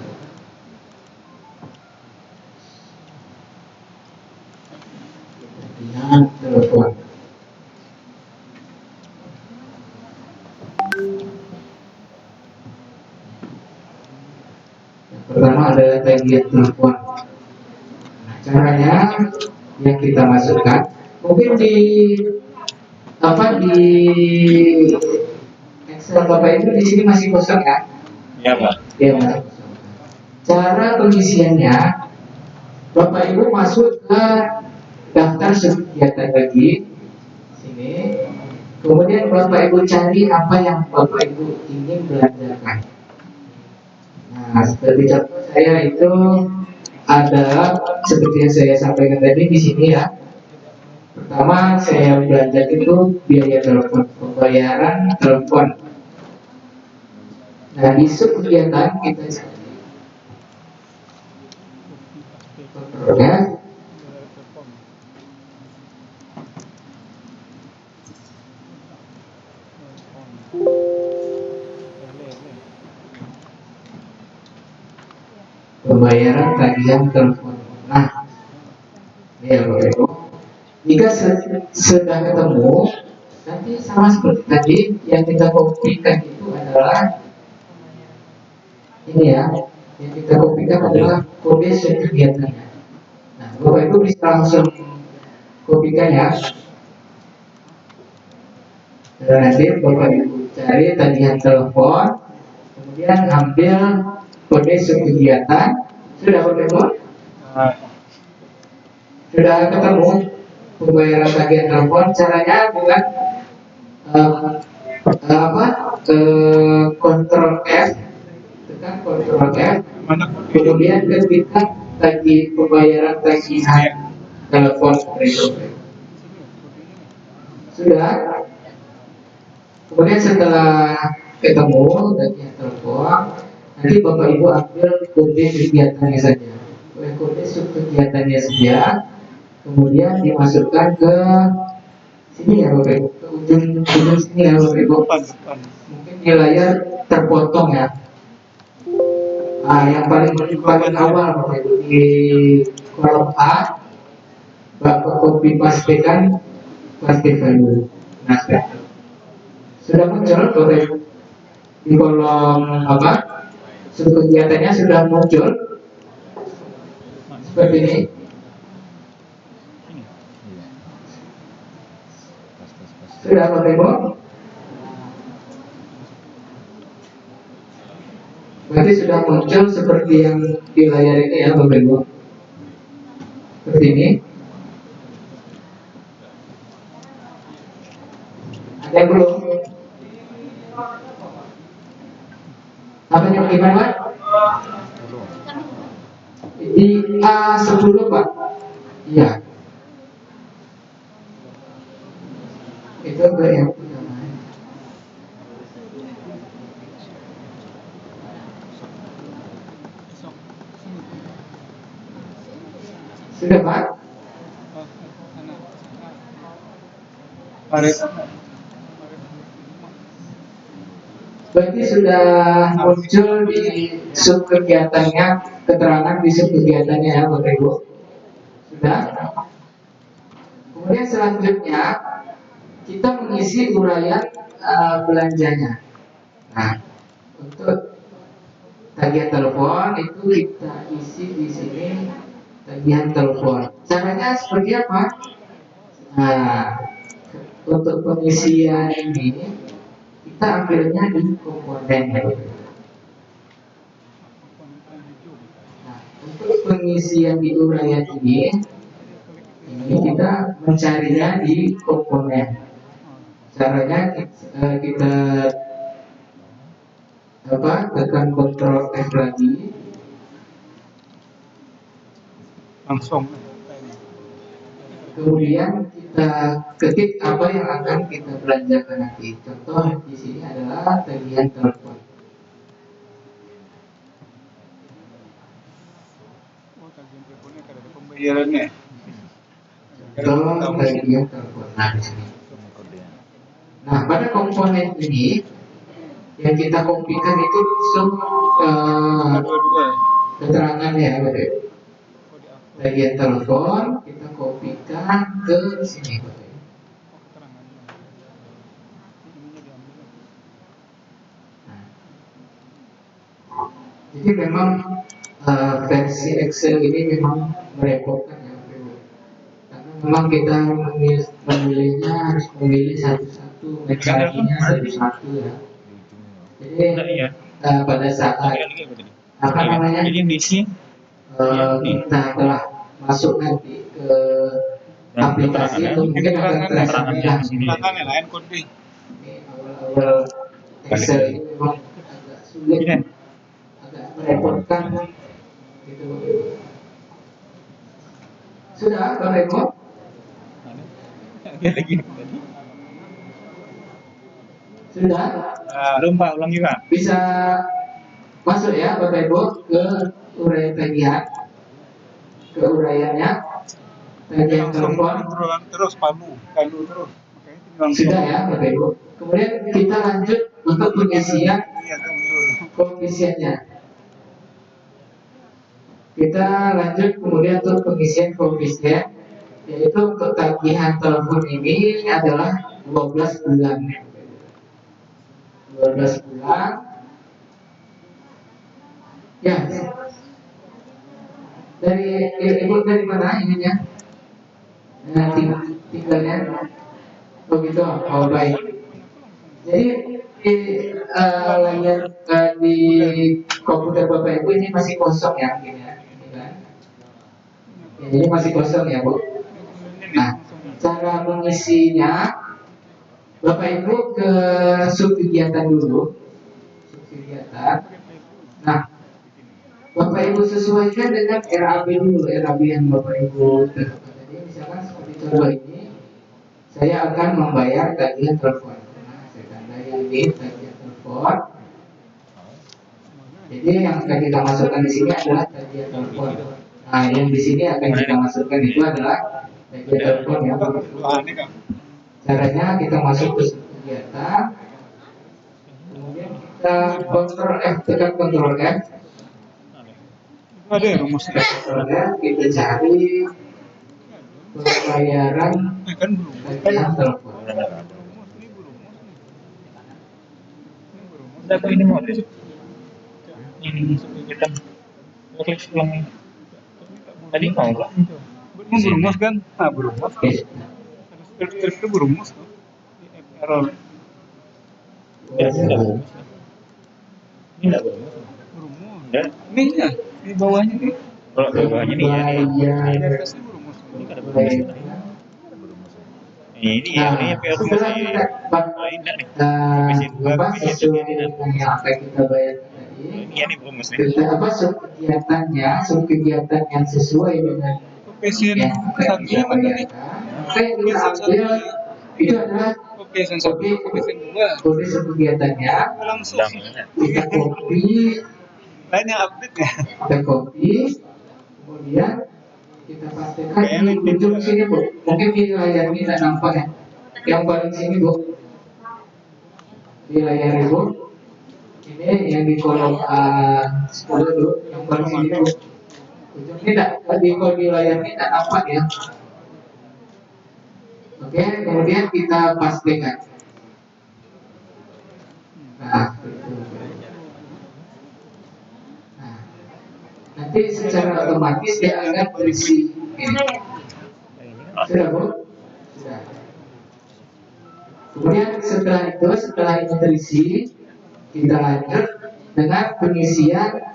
Tagihan telepon. Pertama adalah tagihan telepon. Nah, caranya yang kita masukkan mungkin di Excel Bapak Ibu di sini masih kosong ya? Ya Pak. Ya masih kosong. Cara pengisiannya, Bapak Ibu masuk ke daftar kegiatan lagi sini. Kemudian Bapak Ibu cari apa yang Bapak Ibu ingin belanjakan. Nah, seperti contoh saya itu ada seperti yang saya sampaikan tadi di sini ya. Pertama saya belanja itu biaya telepon, pembayaran telepon. Nah, di sub kegiatan kita kontrolnya pembayaran tagihan telepon. Nah, ini ya Bapak Ibu. Jika sudah ketemu, nanti sama seperti tadi yang kita kopikan itu adalah ini ya, yang kita kopikan adalah kode kegiatannya. Nah, Bapak Ibu bisa langsung kopikan ya. Dan nanti Bapak Ibu cari tagihan telepon, kemudian ambil kode kegiatan. Sudah Bapak Ibu? Sudah ketemu pembayaran tagihan telepon. Caranya dengan kontrol F, tekan kontrol F, kemudian ketika tagih pembayaran tagihan telepon sudah. Kemudian setelah ketemu tagihan telepon, nanti Bapak Ibu ambil kode kegiatannya saja, kode subkegiatannya saja, kemudian dimasukkan ke sini ya Bapak Ibu, ke ujung sini ya Bapak Ibu. Mungkin di layar terpotong ya. Nah, yang paling awal Bapak Ibu di kolom A, Bapak copy pastekan paste value. Nah, sudah muncul Bapak Ibu di kolom kegiatannya sudah muncul seperti ini. Sudah Bapak Ibu. Berarti sudah muncul seperti yang di layar ini ya Bapak Ibu. Seperti ini. Ada yang belum? Apa yang gimana Pak? Di A10 Pak. Iya. Itu ke yang pertama. Sudah Pak? Berarti sudah muncul di sub kegiatannya, keterangan di sub kegiatannya ya Bapak Ibu. Sudah. Kemudian selanjutnya kita mengisi uraian belanjanya. Nah, untuk tagihan telepon itu kita isi di sini tagihan telepon. Caranya seperti apa? Nah, untuk pengisian ini kita ambilnya di komponen ya. Nah, untuk pengisian di uraian ini kita mencarinya di komponen. Caranya kita tekan Ctrl F lagi, Langsung. kemudian kita ketik apa yang akan kita belanjakan nanti. Contoh di sini adalah tagihan telepon. Pembayarannya. Contoh tagihan telepon. Nah, di sini. Nah, pada komponen ini yang kita kopikan itu langsung keterangan ya, tagihan telepon kita kopikan ke sini. Nah, jadi memang versi Excel ini memang merepotkan ya, karena memang kita memilihnya harus memilih satu-satu, mencarinya satu-satu ya. Jadi pada saat apa namanya kita telah masuk nanti ke aplikasi itu mungkin akan terasa mudah. Ini awal-awal Excel ini memang agak sulit, agak merepotkan gitu. Sudah Bapak Ibu? Sudah? Belum Pak, ulangi Pak. Bisa masuk ya Bapak Ibu ke uraian tagihan, ke uraiannya tagihan telepon. Terus palu terus. Sudah ya Bapak Ibu. Kemudian kita lanjut untuk pengisian koefisiennya. Kita lanjut kemudian untuk pengisian koefisien, yaitu untuk tagihan telepon ini adalah 12 bulan. 12 bulan. Ya. Dari mana ininya? Tinggalnya. Oh gitu. Oh baik. Jadi di layar di komputer Bapak Ibu ini masih kosong ya, ini ya. Ini kan. Ya, ini masih kosong ya Bu. Nah, cara mengisinya Bapak Ibu ke sub kegiatan dulu, sub kegiatan. Nah, Bapak Ibu sesuaikan dengan RAB dulu, RAB yang Bapak Ibu tentukan. Jadi misalkan seperti contoh ini, saya akan membayar tagihan telepon. Nah, saya tandai ini tagihan telepon. Jadi yang akan kita masukkan di sini adalah tagihan telepon. Nah, yang di sini akan kita masukkan itu adalah tagihan telepon ya. Caranya kita masuk ke kegiatan, kemudian kita Ctrl F, tekan Ctrl F. Ada rumusnya. Kita cari pembayaran tagihan telepon. Data ini mau ini kita klik ulang ini. Tadi mau lah. Berumus kan? Ah berumus. Itu berumus. Error. Ya, ini enggak berumus. Dan ini ya, di bawahnya nih. Kalau di bawahnya nih ya, nih. Di atasnya berumus. Ini kan ada berumus. Ini ya, ini yang setelah versi kita lain nih. Versi 2, apa versi 3 sesuai ini. dengan yang akan kita bayarkan tadi, Ini ya nih berumus nih. kita apa subkegiatan yang sesuai dengan Passion yang akan kita satu mana nih? bayarkan, maka yang kita ambil itu adalah Passion satu, passion dua. kode subkegiatannya, Langsung. kita copy, Lain yang update ya. kemudian kita pastikan di ujung sini Bu, mungkin di layar ini tidak nampak ya, yang paling sini Bu, di layar ibu ini yang di kolom 10 dulu, yang paling sini Bu, ujung ini tidak di layar ini tidak nampak ya. Oke, kemudian kita pastikan. Nah, nanti secara otomatis dia akan berisi ini. Sudah Bu? Sudah. Kemudian setelah ini terisi, kita lanjut dengan pengisian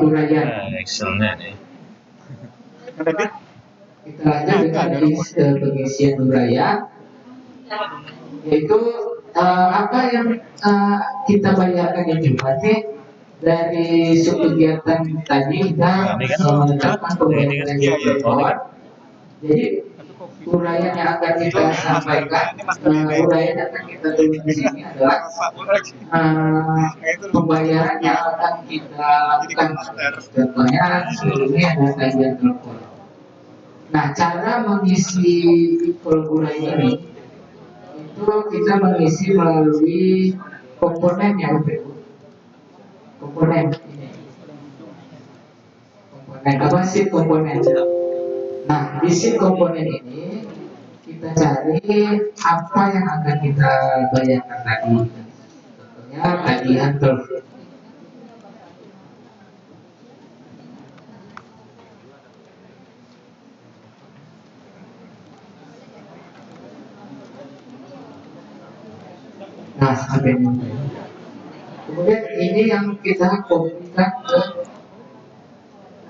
uraian. Excelnya nih. Kita lanjut dengan pengisian uraian, yaitu apa yang kita bayarkan itu berarti dari subkegiatan tadi kita menetapkan pembayaran yang berkuat. Jadi uraian yang akan kita sampaikan, uraian yang akan kita tulis di sini adalah pembayaran yang akan kita lakukan. Contohnya sebelumnya ada tagihan telepon. Nah, cara mengisi uraian ini itu kita mengisi melalui komponen yang berikut. Komponen ini. Komponen apa sih komponen? Nah, di sheet komponen ini kita cari apa yang akan kita bayarkan tadi. Contohnya tagihan telepon. Nah, sampai ini. Kemudian ini yang kita kopikan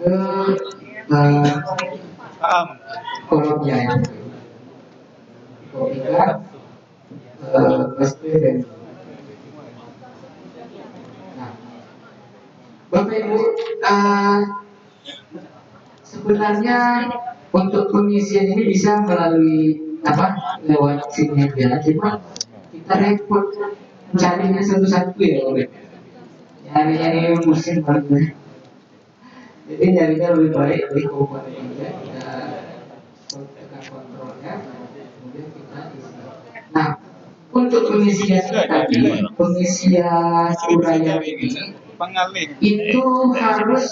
ke kolomnya ya. Kopikan dan nah, Bapak Ibu, sebenarnya untuk pengisian ini bisa melalui apa, lewat sini aja, cuma kita repot mencarinya satu-satu ya, nyari musim baru. Jadi nyarinya lebih baik di komponen aja, kita tekan kontrolnya, kemudian kita isi. Nah, untuk pengisian tadi, pengisian uraian ini itu harus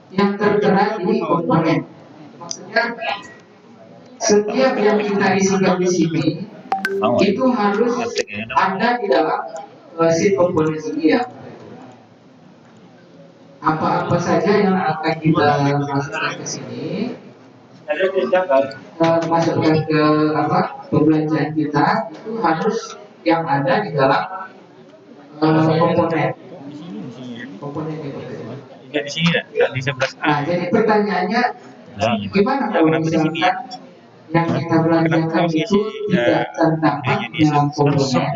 yang tertera di komponen. Maksudnya setiap yang kita isikan di sini itu harus ada di dalam si komponen ini ya. Apa-apa saja yang akan kita masukkan ke sini, masukkan ke apa pembelanjaan kita itu harus yang ada di dalam komponen itu. Di sini ya, di sebelah. Nah, jadi pertanyaannya gimana kalau misalkan yang kita belanjakan itu tidak terdapat dalam komponen?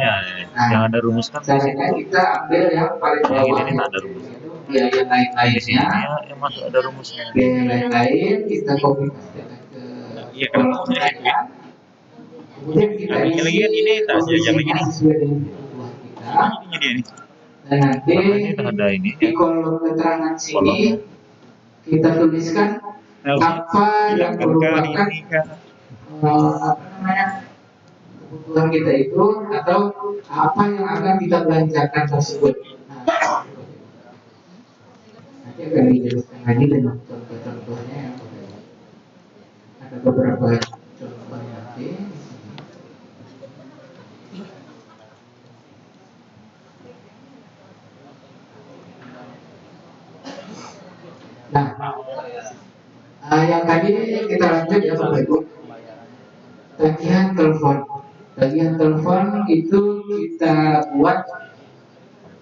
Nah, yang ada rumus kan caranya kita ambil yang paling bawah ini ada rumus. biaya lain-lainnya, yang masuk ada rumusnya. biaya lain-lain kita copy paste ke Iya kan rumusnya itu ya. kemudian kita isi lagi kan ini tas jajan lagi nih. sesuai dengan kebutuhan kita. Ini dia nih. Dan nanti ada ini di kolom keterangan sini kita tuliskan apa yang merupakan apa namanya kebutuhan kita itu atau apa yang akan kita belanjakan tersebut. Nah, nanti akan dijelaskan lagi dengan contoh-contohnya yang ada beberapa contoh nanti. Nah, yang tadi kita lanjut ya Bapak Ibu. Tagihan telepon itu kita buat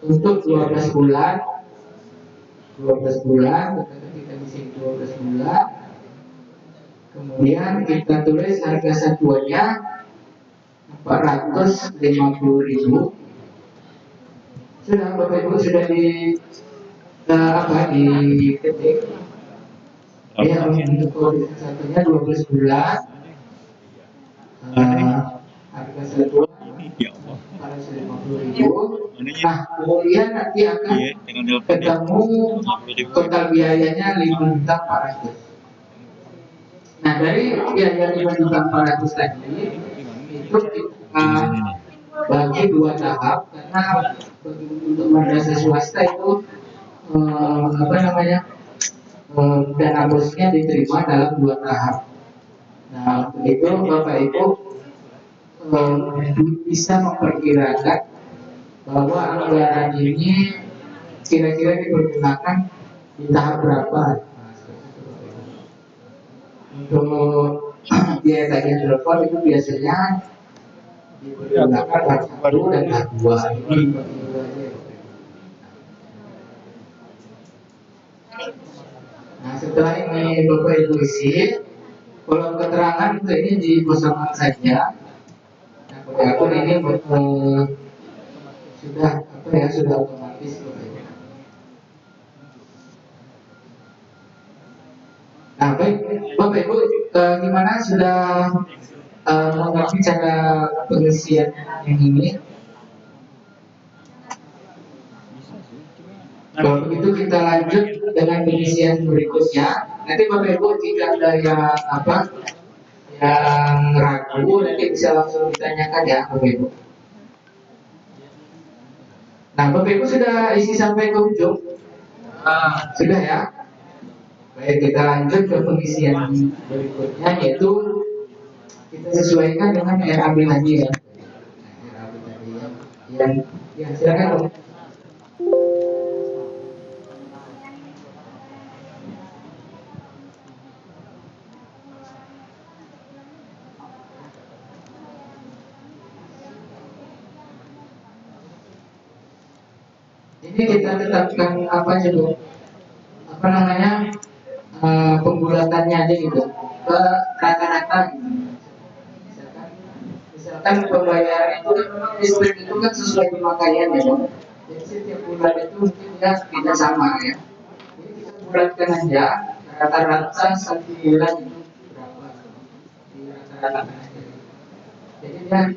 untuk 12 bulan, 12 bulan, kita di sini 12 bulan. Kemudian kita tulis harga satuannya 450.000. Sudah Bapak Ibu sudah di diketik. Ya, untuk kode satunya 12 bulan. Harga satuan 450.000. Nah, kemudian nanti akan ketemu total biayanya 5.400.000. Nah, dari biaya 5.400.000 tadi itu kita bagi dua tahap, karena untuk madrasah swasta itu dana bosnya diterima dalam dua tahap. Nah, untuk itu Bapak Ibu bisa memperkirakan bahwa anggaran ini kira-kira dipergunakan di tahap berapa. Nah, untuk biaya tagihan telepon itu biasanya dipergunakan tahap 1 dan tahap 2. Nah, setelah ini Bapak Ibu isi kolom keterangan, untuk ini dikosongkan saja. Nah, kode akun ini sudah otomatis Bapak Ibu. Nah, baik Bapak Ibu, gimana, sudah mengerti cara pengisian yang ini? Kalau begitu kita lanjut dengan pengisian berikutnya. Nanti Bapak Ibu jika ada yang ragu, nanti bisa langsung ditanyakan ya Bapak Ibu. Nah, Bapak Ibu sudah isi sampai ke ujung? Sudah ya? Baik, kita lanjut ke pengisian berikutnya, yaitu kita sesuaikan dengan RAB tadi ya. RAB tadi ya, silakan Bapak. Ini kita tetapkan apa aja Bu? Pembulatannya aja gitu, ke rata-rata gitu. Misalkan pembayaran itu kan memang listrik itu kan sesuai pemakaian ya Bu. Jadi setiap bulan itu mungkin ya tidak sama ya. Jadi kita bulatkan aja rata-rata 1 bulan itu berapa, di rata-rata aja. Jadi dia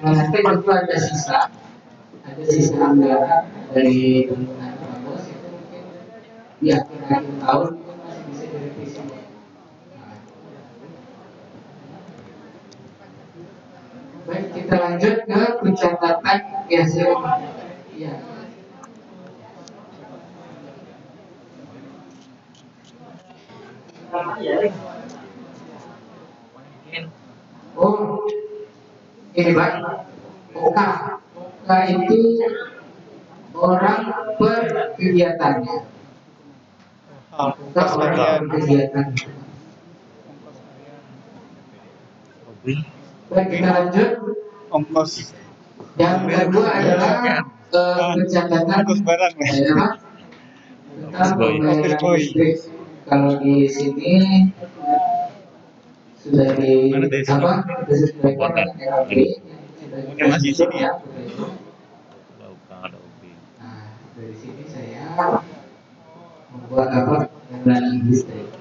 nanti tentu ada sisa anggaran dari penggunaan bagus itu mungkin di akhir-akhir tahun mungkin masih bisa direvisi. Baik, kita lanjut ke pencatatan hasil. Ya. Oh, ini Pak. Oka itu orang per kegiatannya. Oka orang per kegiatan. Baik, kita lanjut. Ongkos Yang kedua adalah pencatatan tentang pembayaran listrik. Kalau di sini sudah disesuaikan dengan RAB yang masih sini ya. Nah, dari sini saya membuat pembayaran listrik.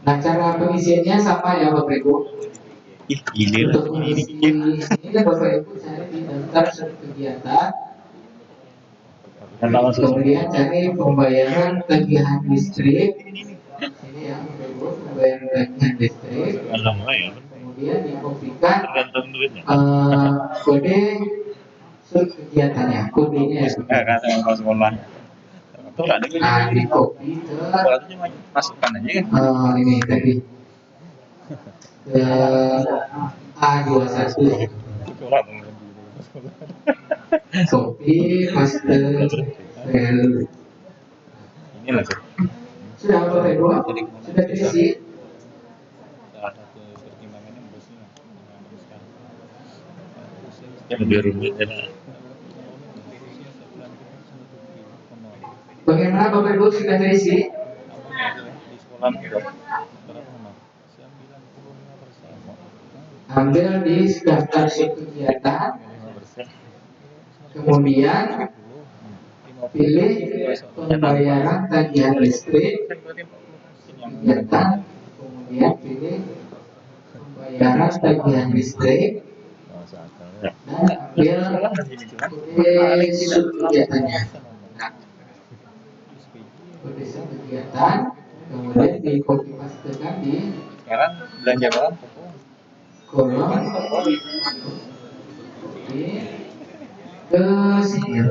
Nah, cara pengisiannya sama ya Bapak Ibu. Untuk mengisi ini Bapak Ibu cari di daftar surat kegiatan, kemudian cari pembayaran tagihan listrik. Ini ya Bapak Ibu, pembayaran tagihan listrik. Kemudian dikopikan kode surat kegiatannya, kodenya ya. Nah, dikopi ke masukkan aja kan. ini tadi ke A21. Copy, paste, file. Inilah Sudah Bapak Ibu? Sudah terisi? salah satu pertimbangannya bosnya lebih rumit ya. Mana Bapak Ibu sudah terisi? di sekolah gitu. Ambil di daftar kegiatan, kemudian pilih pembayaran tagihan listrik kegiatan, kemudian pilih pembayaran tagihan listrik dan ambil sub kegiatannya. Nah, kode sub kegiatan, kemudian di copy pastekan di Sekarang belanja berapa? kolom di ke sini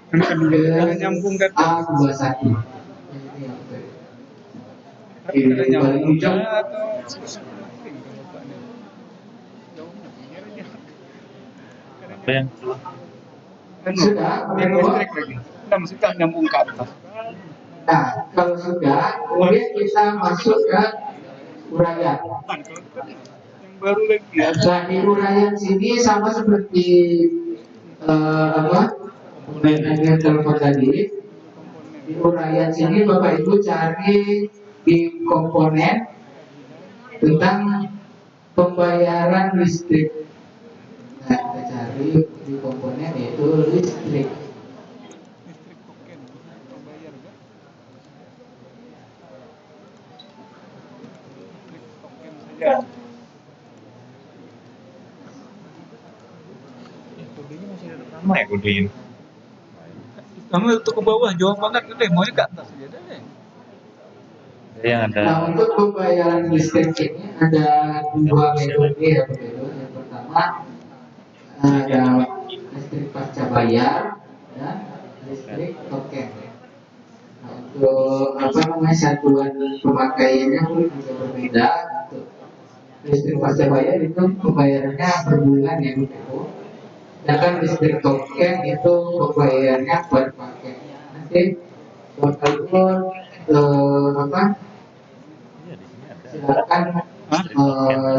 Kan nyambung kan? A21. Ada Di paling ujung apa yang sudah, yang listrik lagi. Kita mesti tak nyambung ke atas. nah kalau sudah, kemudian kita masuk ke uraian. Yang baru lagi ya. Nah di uraian sini sama seperti komponen telepon tadi. Di uraian sini Bapak Ibu cari di komponen tentang pembayaran listrik. Nah kita cari di komponen yaitu listrik. Ya. Sama ya kodenya. Kamu itu ke bawah, jauh banget deh, maunya ke atas aja deh. Yang ada. Nah untuk pembayaran listrik ini ada dua metode ya Bapak Ibu. Yang pertama ada listrik pasca bayar dan listrik token. Nah, untuk satuan pemakaiannya pun juga berbeda. Untuk listrik pasca bayar itu pembayarannya per bulan ya Bapak Ibu. Sedangkan listrik token itu pembayarannya per paket. Nanti Bapak Ibu silakan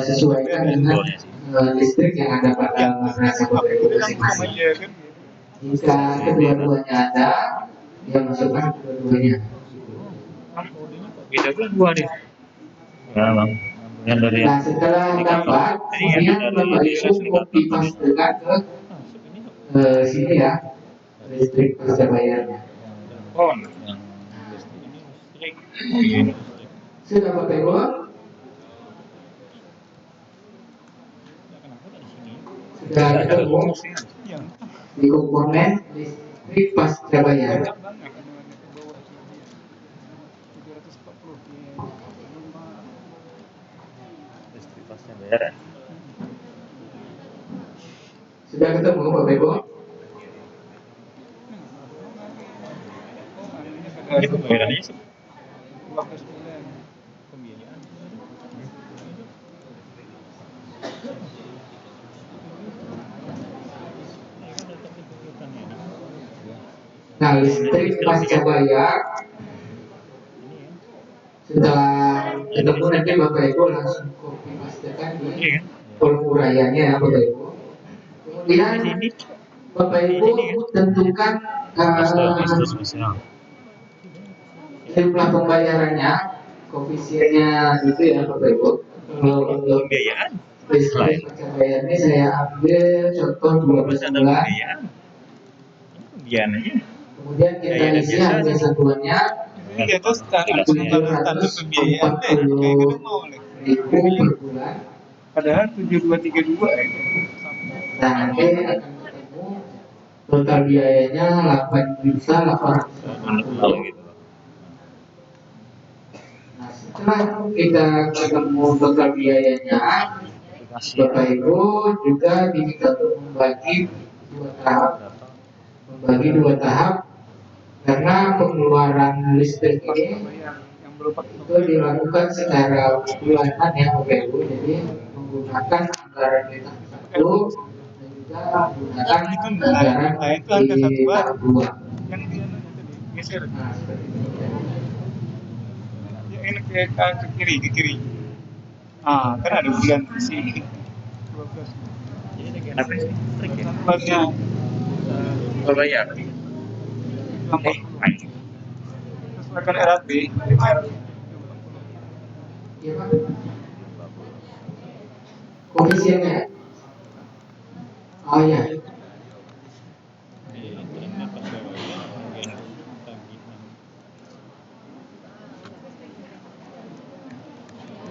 sesuaikan dengan listrik yang ada pada rasa Bapak Ibu masing-masing. Jika kedua-duanya ada, dia masukkan kedua-duanya. Beda kan dua deh. Ya bang. Yang dari Nah setelah dapat, kemudian Bapak Ibu copy pastekan ke sini ya, listrik pasca bayarnya. Oh, yang Sudah Bapak Ibu? Sudah ketemu di komponen listrik pasca bayar. listrik pasca bayar. Sudah ketemu Bapak Ibu? Itu bayarannya sih. Nah listrik pasca bayar setelah ketemu nanti Bapak Ibu langsung copy pastekan di kolom uraiannya ya Bapak Ibu. Kemudian Bapak Ibu tentukan jumlah pembayarannya, koefisiennya itu ya Bapak Ibu. Untuk Pembiayaan. listrik pasca bayar ini saya ambil contoh 12 bulan. Pembiayaan aja. Kemudian kita isi harga satuannya Di atas standar pembiayaan deh. Kayak gitu mau nih. ribu per bulan. Padahal 7232 ya. Nah nanti akan ketemu total biayanya 8.800.000. Nah setelah kita ketemu total biayanya, Bapak Ibu juga diminta untuk membagi dua tahap karena pengeluaran listrik ini itu dilakukan secara bulanan ya Bapak Ibu, jadi menggunakan anggaran di tahap 1 dan juga menggunakan anggaran di tahap 2. Yang dia geser. Nah seperti itu. Ya ini ke kiri. Ah, kan ada bulan di sini. 12. Apa sih? Bulannya bayar. Sesuaikan RAB. Iya Pak, koefisiennya. Oh iya,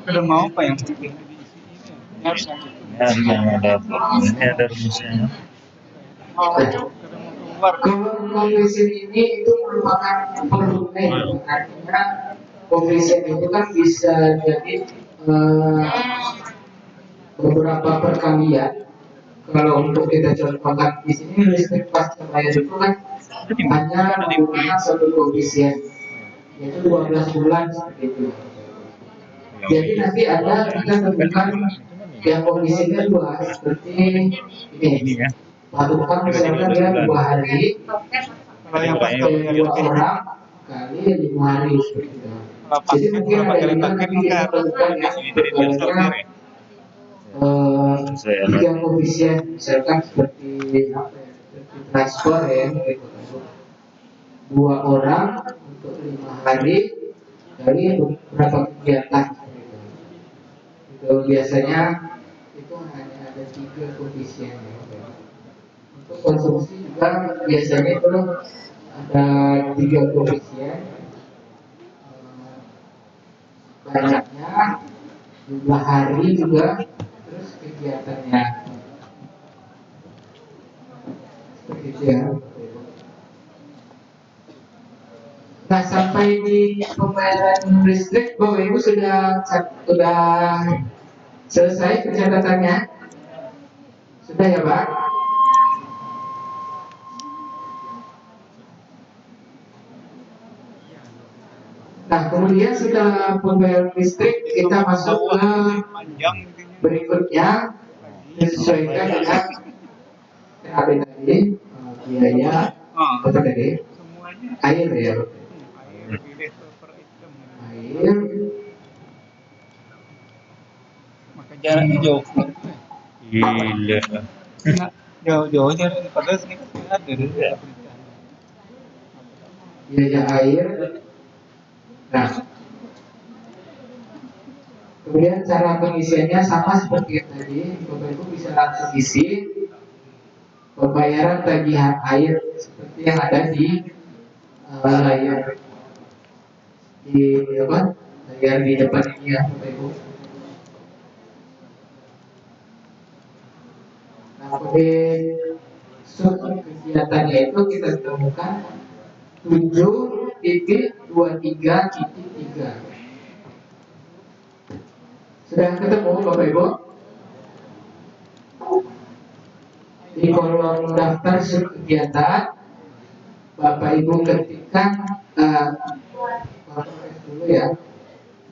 Udah mau apa yang harus Ini ada rumusnya. keluar. kalau koefisien ini itu merupakan perlunya, artinya koefisien itu kan bisa jadi beberapa perkalian. Kalau untuk kita contohkan di sini listrik pasca bayar itu kan hanya menggunakan satu koefisien, yaitu 12 bulan seperti itu. Jadi nanti ada kita tentukan yang koefisiennya dua, seperti ini. ya. Patokan misalkan dia 2 hari, Kalau yang pas dua orang kali 5 hari seperti itu. Jadi mungkin ada juga nanti kita tentukan ya perkaliannya tiga koefisien, misalkan seperti apa ya, seperti transport ya, gitu. 2 orang untuk 5 hari kali berapa kegiatan gitu. Itu biasanya itu hanya ada 3 koefisien ya. Untuk konsumsi juga biasanya itu ada 3 koefisien, banyaknya, jumlah hari juga, terus kegiatannya seperti itu ya. Nah, sampai di pembayaran listrik Bapak Ibu sudah selesai pencatatannya? Sudah ya Pak? Nah, kemudian setelah pembayaran listrik kita masuk ke berikutnya, disesuaikan dengan TAB tadi, biaya apa tadi? Air ya. Air. Maka jaraknya jauh. Gila. Jauh-jauh jaraknya. Padahal sini kan sudah ada pemerintahan. Biaya air. Nah, kemudian cara pengisiannya sama seperti yang tadi, Bapak Ibu bisa langsung isi pembayaran tagihan air seperti yang ada di layar di apa? Layar di depan ini ya, Bapak Ibu. Nah, kode sub kegiatannya itu kita temukan 7.23.3. Sudah ketemu Bapak Ibu? Di kolom daftar sub kegiatan Bapak Ibu ketikkan dulu ya,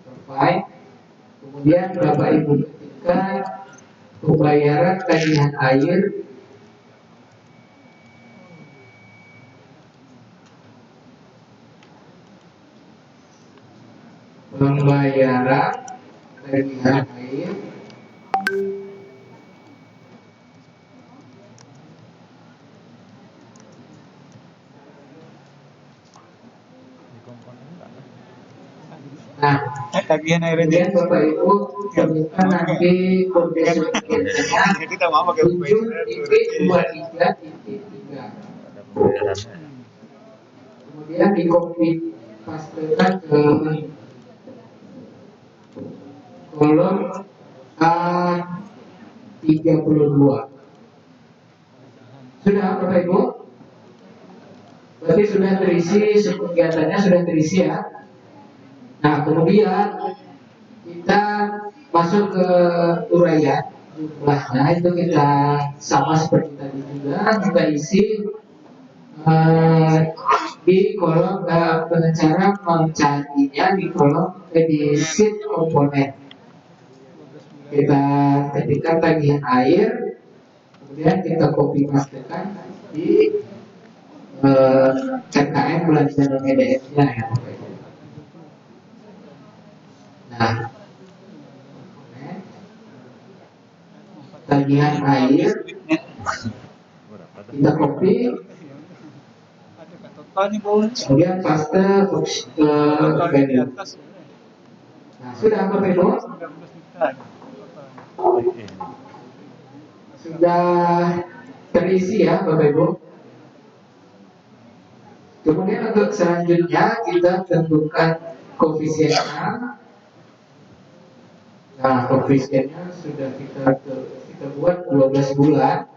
provide. Kemudian Bapak Ibu ketikkan pembayaran tagihan air tagihan air nah, Tagihan air aja. kemudian Bapak Ibu temukan nanti kode sub kegiatannya Kita mau pakai 7.23.3. Kemudian di copy pastekan ke kolom A32. Sudah Bapak Ibu? Berarti sudah terisi, kegiatannya sudah terisi ya. Nah, kemudian kita masuk ke uraian jumlahnya, itu kita sama seperti tadi juga, kita isi di kolom cara mencarinya di kolom edit komponen. Kita ketikkan tagihan air, kemudian kita copy pastekan di RKM belanja dan EDF-nya ya Bapak Ibu. Nah, tagihan air kita copy, kemudian fase value. Nah, sudah Bapak Ibu? Sudah terisi ya Bapak Ibu. Kemudian untuk selanjutnya kita tentukan koefisiennya. Nah, koefisiennya sudah kita buat 12 bulan.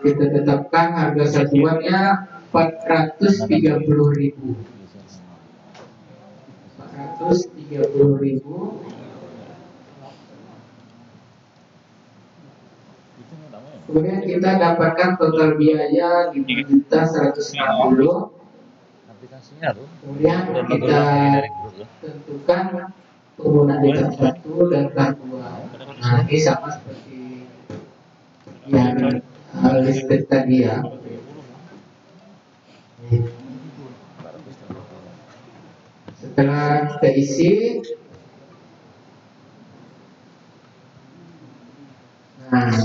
Kita tetapkan harga satuannya 430.000. 430.000. Kemudian kita dapatkan total biaya 5.160.000. Kemudian kita tentukan penggunaan di tahap 1 dan tahap 2. Nah, ini sama seperti yang listed tadi ya. Setelah kita isi, nah,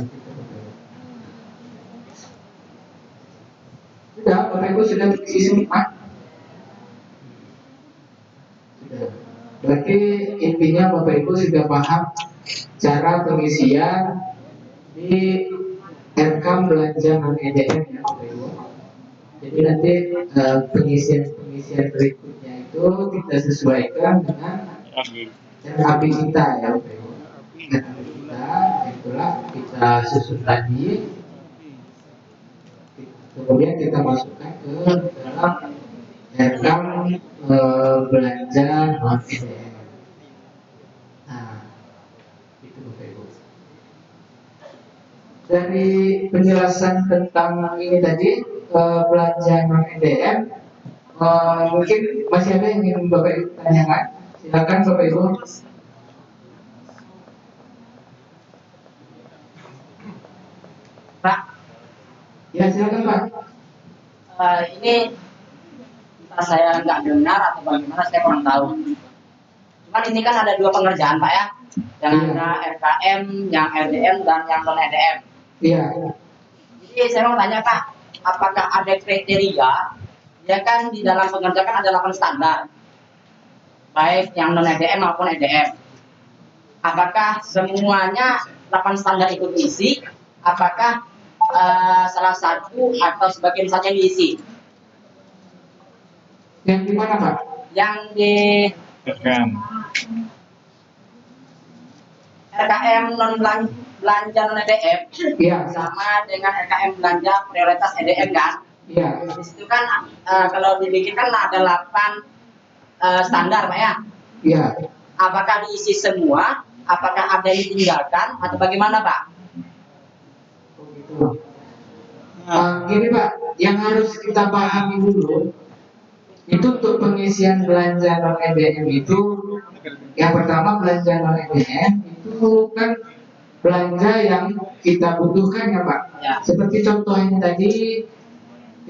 sudah Bapak Ibu sudah isi semua. Sudah. Berarti intinya Bapak Ibu sudah paham cara pengisian di rekam belanja non EDM ya Bapak Ibu. Jadi nanti pengisian berikutnya itu kita sesuaikan dengan RAB kita ya Bapak Ibu. RAB kita itulah kita susun tadi. Kemudian kita masukkan ke dalam rekam belanja non EDM. Nah, itu Bapak Ibu. Dari penjelasan tentang ini tadi belanja non EDM, mungkin masih ada yang ingin Bapak Ibu tanyakan? Silakan Bapak Ibu. Pak, Ya silakan Pak. ini entah saya nggak dengar atau bagaimana, saya kurang tahu. Cuman ini kan ada dua pengerjaan Pak ya, yang ada RKM, yang RDM dan yang non RDM. Iya. Jadi saya mau tanya Pak, apakah ada kriteria? Ya kan di dalam pengerjaan kan ada 8 standar, baik yang non RDM maupun RDM. Apakah semuanya 8 standar ikut isi? Apakah salah satu atau sebagian saja diisi? Yang di mana Pak? Yang di RKM non belanja non EDM Iya. sama dengan RKM belanja prioritas EDM kan? Iya. Di situ kan kalau dibikin kan ada 8 standar Pak ya? Iya. Apakah diisi semua? Apakah ada yang ditinggalkan atau bagaimana Pak? Oh, gitu. Gini Pak, yang harus kita pahami dulu itu untuk pengisian belanja non EDM itu, yang pertama belanja non EDM itu kan belanja yang kita butuhkan ya Pak. Ya. Seperti contohnya tadi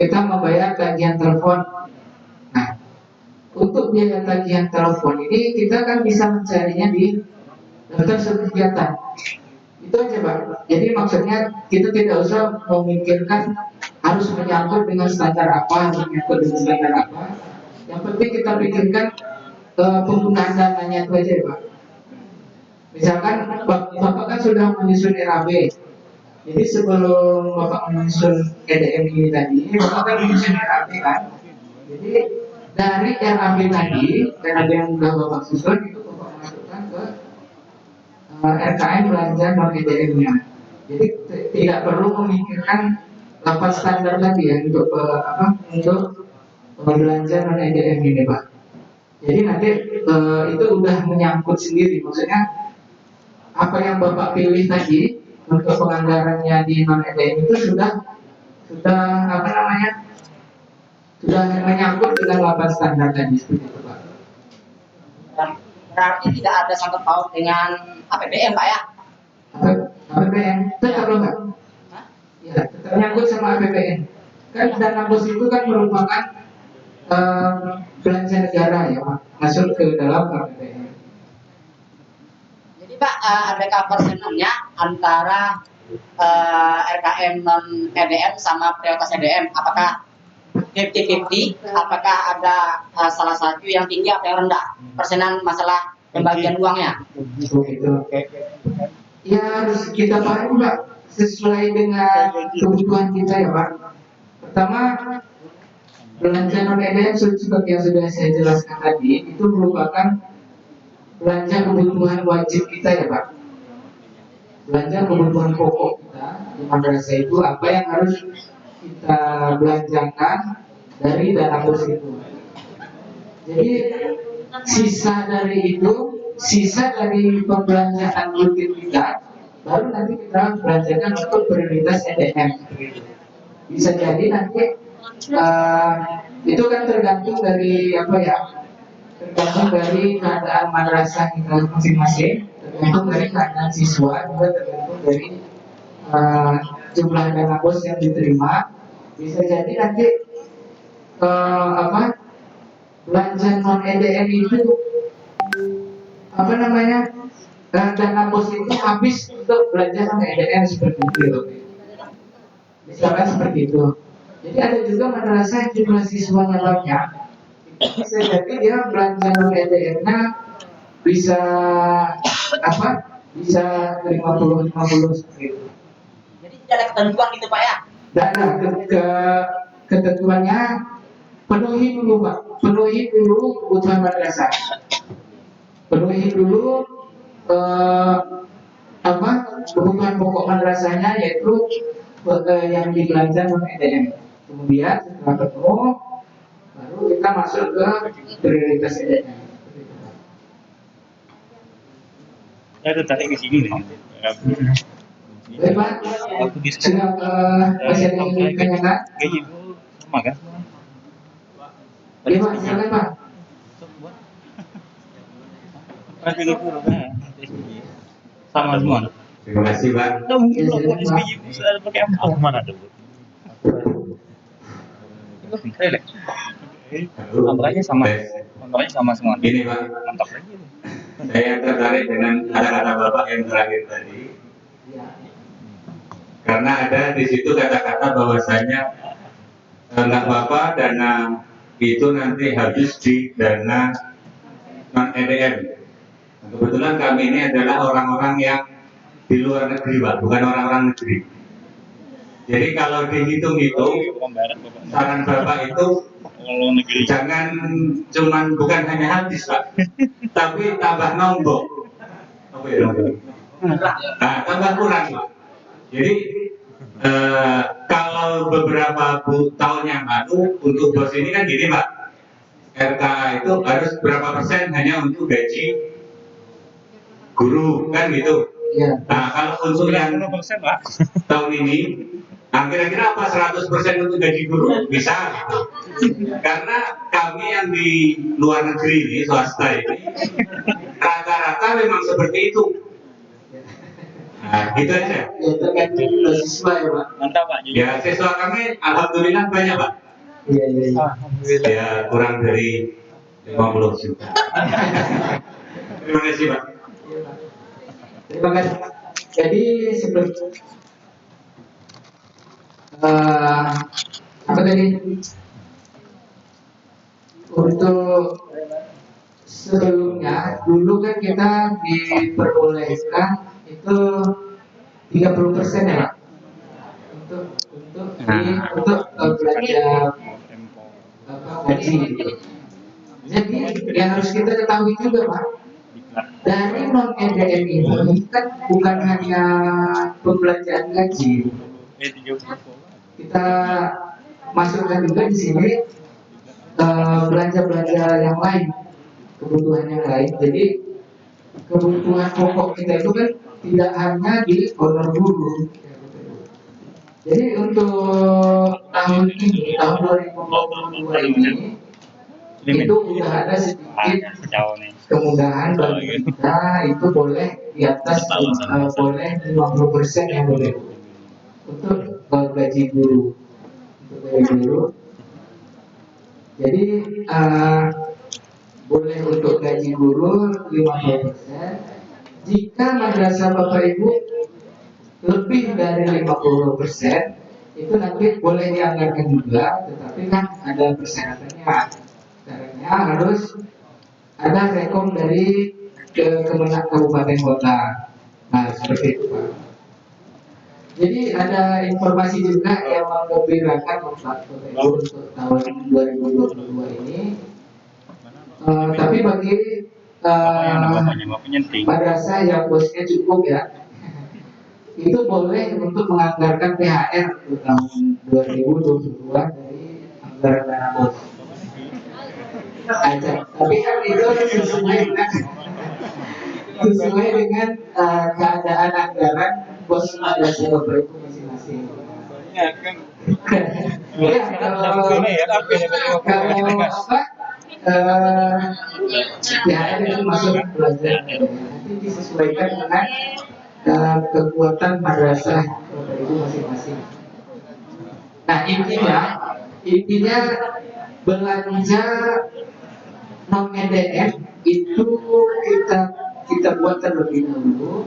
kita membayar tagihan telepon. Nah, untuk biaya tagihan telepon ini kita kan bisa mencarinya di daftar surat kegiatan. Itu aja Pak. Jadi maksudnya kita tidak usah memikirkan harus menyangkut dengan standar apa, menyangkut dengan standar apa. Yang penting kita pikirkan penggunaan dananya itu aja Pak. Misalkan Bapak kan sudah menyusun RAB. Jadi sebelum Bapak menyusun EDM ini tadi, Bapak kan menyusun RAB kan. Jadi dari RAB tadi, RAB yang sudah Bapak susun itu Bapak masukkan ke RKM belanja non EDM-nya. Jadi tidak perlu memikirkan apa standar tadi ya untuk untuk belanja non EDM ini Pak. Jadi nanti itu udah menyangkut sendiri, maksudnya apa yang Bapak pilih tadi untuk penganggarannya di non EDM itu sudah apa namanya, sudah menyangkut dengan 8 standar tadi seperti itu Pak. Berarti tidak ada sangkut paut dengan APBN Pak ya? APBN tetap loh Pak. Ya, tetap nyangkut sama APBN. Kan dana bos itu kan merupakan belanja negara ya Pak, masuk ke dalam APBN. Jadi Pak, adakah persenannya antara RKM non EDM sama prioritas EDM, apakah 50-50, apakah ada salah satu yang tinggi atau yang rendah persenan masalah pembagian uangnya? Begitu. Ya harus kita pahami Pak, sesuai dengan kebutuhan kita ya Pak. Pertama, belanja non EDM seperti yang sudah saya jelaskan tadi itu merupakan belanja kebutuhan wajib kita ya Pak. Belanja kebutuhan pokok kita di madrasah itu apa yang harus kita belanjakan dari dana bos itu. Jadi sisa dari pembelanjaan rutin kita baru nanti kita belanjakan untuk prioritas EDM. Bisa jadi nanti itu kan tergantung dari apa ya? Tergantung dari keadaan madrasah kita masing-masing, tergantung dari keadaan siswa, juga tergantung dari jumlah dana bos yang diterima. Bisa jadi nanti belanja non EDM itu dana bos itu habis untuk belanja non EDM seperti itu. Misalkan seperti itu. Jadi ada juga madrasah yang jumlah siswanya banyak. Bisa jadi dia belanja non EDM-nya bisa bisa 50 seperti itu. Jadi tidak ada ketentuan gitu Pak ya? Dan ketentuannya penuhi dulu Pak, penuhi dulu kebutuhan madrasah, penuhi dulu kebutuhan pokok madrasahnya yaitu yang dibelanja non EDM. Kemudian setelah penuh baru kita masuk ke prioritas EDM. Saya tertarik di sini nih. Baik Pak, Waktu diskusi sudah masih ada yang ingin ditanyakan? gaji itu sama kan? Iya Pak, silakan Pak. Berarti itu sama semua. Terima kasih Pak. Tidak mungkin kalau SPJ itu ada pakai apa? Mana ada bu? Anggarannya sama. Anggarannya sama semua. Gini Pak, Mantap lagi. saya tertarik dengan kata-kata Bapak yang terakhir tadi. Karena ada di situ kata-kata bahwasanya nggak apa-apa dana itu nanti habis di dana non EDM. Kebetulan kami ini adalah orang-orang yang di luar negeri Pak, bukan orang-orang negeri. Jadi kalau dihitung-hitung, saran Bapak itu Kalau negeri jangan bukan hanya habis Pak, tapi tambah nombok. Apa ya nombok? Nah, tambah kurang Pak. Jadi kalau beberapa tahun yang lalu untuk bos ini kan gini Pak, RK itu harus berapa persen hanya untuk gaji guru kan gitu. Iya. Nah kalau untuk yang 90% Pak. tahun ini, kira-kira apa 100% untuk gaji guru bisa? Karena kami yang di luar negeri ini swasta ini rata-rata memang seperti itu. Nah, gitu aja. Ya tergantung siswa ya Pak. Mantap Pak. Jadi Ya siswa kami alhamdulillah banyak Pak. Iya iya. Iya. Ya kurang dari 50 juta. Terima kasih Pak. Terima kasih. Jadi seperti apa tadi? Untuk sebelumnya, dulu kan kita diperbolehkan itu 30% ya Pak, untuk belanja gaji. Jadi yang harus kita ketahui juga Pak, dari non EDM ini kan bukan hanya pembelanjaan gaji, kita masukkan juga di sini belanja-belanja yang lain, kebutuhan yang lain. Jadi kebutuhan pokok kita itu kan tidak hanya di honor guru. Jadi untuk tahun ini, tahun 2022 ini, itu sudah ada sedikit kemudahan bagi kita, itu boleh di atas boleh 50% yang boleh untuk gaji guru, untuk gaji guru. Jadi boleh untuk gaji guru 50%. Jika madrasah Bapak Ibu lebih dari 50% itu nanti boleh dianggarkan juga, tetapi kan ada persyaratannya. Syaratnya harus ada rekom dari Kemenang Kabupaten Kota. Nah, seperti itu Pak. Jadi ada informasi juga yang menggembirakan Bapak Ibu untuk tahun 2022 ini. Tapi bagi madrasah yang bosnya cukup ya, itu boleh untuk menganggarkan THR untuk tahun 2022 dari anggaran dana bos aja. Tapi kan itu sesuai dengan keadaan anggaran bos madrasah Bapak Ibu masing-masing. Ya kan. Ya, kalau apa THR itu masuk belajar nanti disesuaikan dengan kekuatan madrasah Bapak Ibu masing-masing. Nah intinya belanja non EDM itu kita buat terlebih dahulu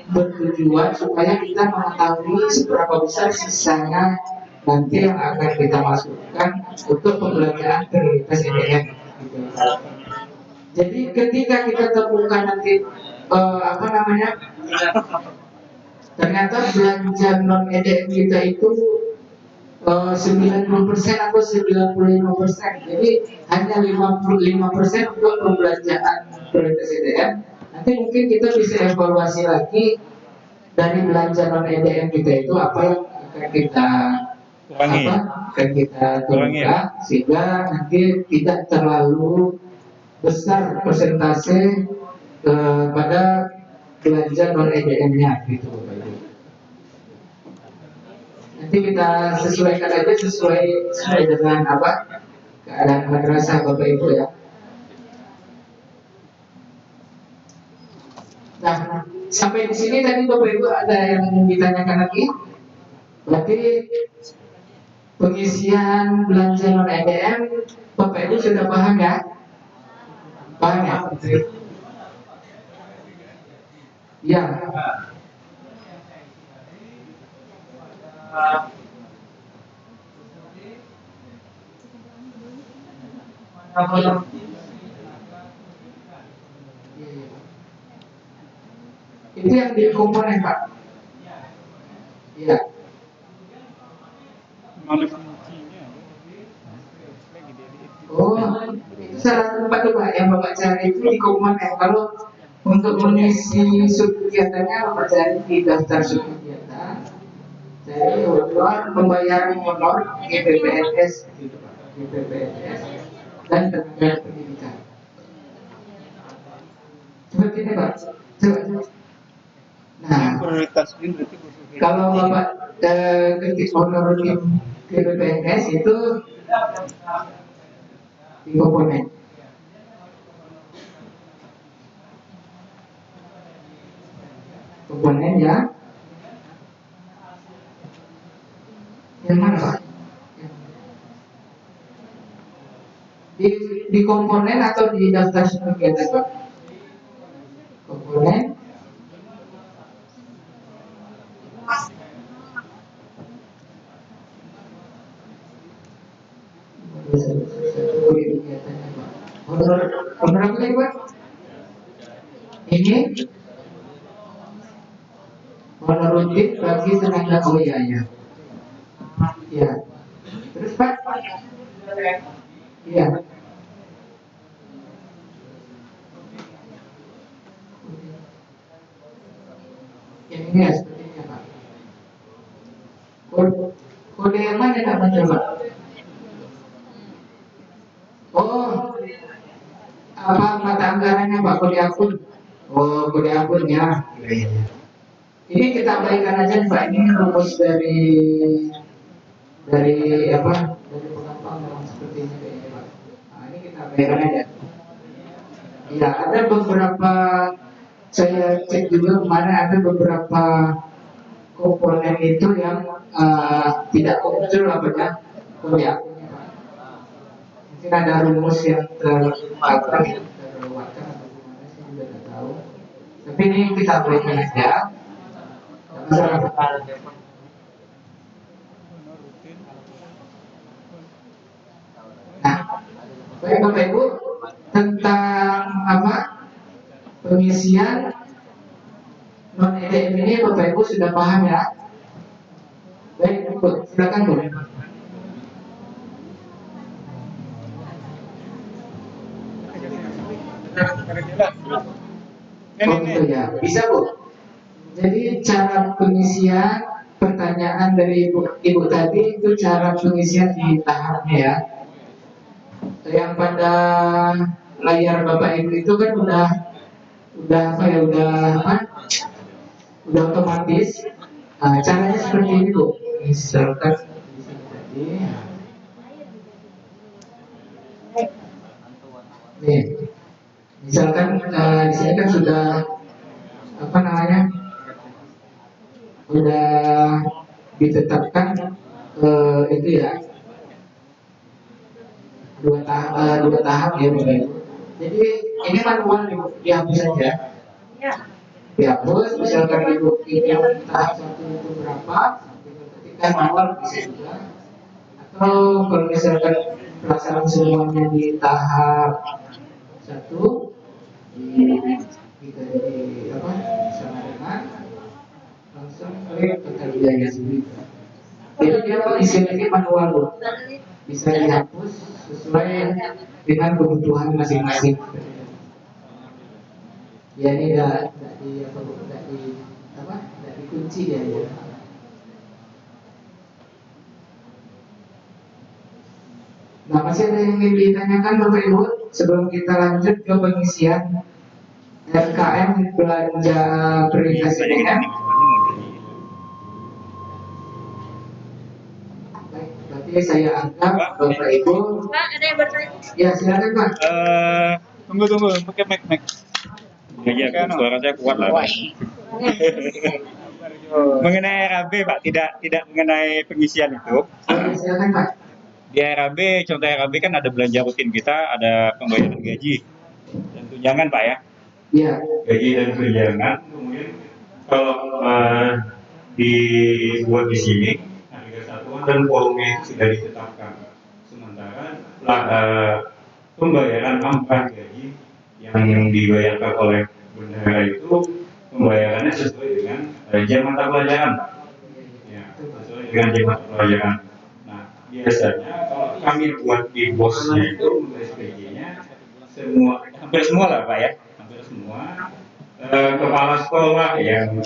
bertujuan supaya kita mengetahui seberapa besar sisanya nanti yang akan kita masukkan untuk pembelanjaan prioritas EDM. Gitu. Jadi ketika kita temukan nanti ternyata belanja non EDM kita itu 90% atau 95%. Jadi hanya 55% untuk pembelanjaan prioritas EDM. Nanti mungkin kita bisa evaluasi lagi dari belanja non EDM kita itu apa yang akan kita turunkan sehingga nanti tidak terlalu besar persentase pada belanja non EDM-nya gitu Bapak Ibu. Nanti kita sesuaikan aja sesuai dengan keadaan madrasah Bapak Ibu ya. Nah, sampai di sini tadi Bapak Ibu ada yang ditanyakan lagi? Berarti pengisian belanja non EDM Bapak Ibu sudah paham ya? Paham ya? Ya. Itu yang di komponen Pak. Iya. Oh, itu salah tempat tuh Pak yang Bapak cari itu di komponen. Kalau untuk mengisi subkegiatannya Bapak cari di daftar subkegiatan. Jadi honor pembayaran honor GPPNS gitu Pak. GPPNS dan tenaga pendidikan. Seperti ini Pak. Coba. Nah, kalau Bapak ketik honor GPPNS itu di komponen. Komponen ya. Yang mana Pak? Di komponen atau di daftar kegiatan Pak? Komponen. Honor apa lagi Pak? Ini honor rutin bagi tenaga ya. Ya. Terus Pak? Iya. Yang ini ya sepertinya Pak. Kode yang mana Pak mencoba? Oh, apa mata anggarannya Pak, kode akun? Oh, kode akunnya. Ini kita abaikan aja Pak. Ini rumus dari penggampang dalam seperti ini kayaknya Pak. Nah, ini kita abaikan aja. Ya, ada beberapa saya cek juga kemarin ada beberapa komponen itu yang tidak muncul kode akunnya Pak. Mungkin ada rumus yang terlewatkan atau gimana saya juga tidak tahu. Tapi ini kita abaikan aja. masalah. Nah, baik Bapak Ibu, tentang apa pengisian non EDM ini Bapak Ibu sudah paham ya? Baik, Bu, silakan Bu. Oh gitu ya, bisa Bu. Jadi cara pengisian pertanyaan dari Ibu tadi itu cara pengisian di tahapnya ya. Yang pada layar Bapak Ibu itu kan udah apa ya, udah otomatis. Nah, caranya seperti ini Bu. Misalkan tadi, nih, misalkan di sini kan sudah apa namanya, udah ditetapkan itu ya dua tahap ya Bapak Ibu. Jadi ini manual dihapus saja. Dihapus, misalkan Ibu ingin tahap satu itu berapa, ketika manual bisa juga. Atau kalau misalkan pelaksanaan semuanya di tahap satu kita di apa sama dengan langsung klik total biaya sendiri. Jadi dia pengisian ini manual Bu. Bisa dihapus sesuai dengan kebutuhan masing-masing. Ya ini enggak dikunci ya. Nah, masih ada yang ingin ditanyakan Bapak Ibu sebelum kita lanjut ke pengisian RKM belanja prioritas EDM. Baik, berarti saya anggap Bapak Ibu. Pak, ada yang bertanya? Ya, silakan Pak. Tunggu, pakai mic. Iya, suara saya kuat lah. Mengenai RAB, Pak, tidak mengenai pengisian itu. Silakan Pak. Di RAB, contoh RAB kan ada belanja rutin kita, ada pembayaran gaji dan tunjangan, Pak ya. Iya. Gaji dan tunjangan. Kemudian kalau dibuat di sini harga satuan dan volume itu sudah ditetapkan. Sementara pembayaran amplop gaji yang dibayarkan oleh bendahara itu pembayarannya sesuai dengan jam mata pelajaran, ya, sesuai dengan jam mata pelajaran. Nah, biasanya kalau kami buat di bosnya itu SPG-nya hampir semua lah Pak ya, hampir semua kepala sekolah yang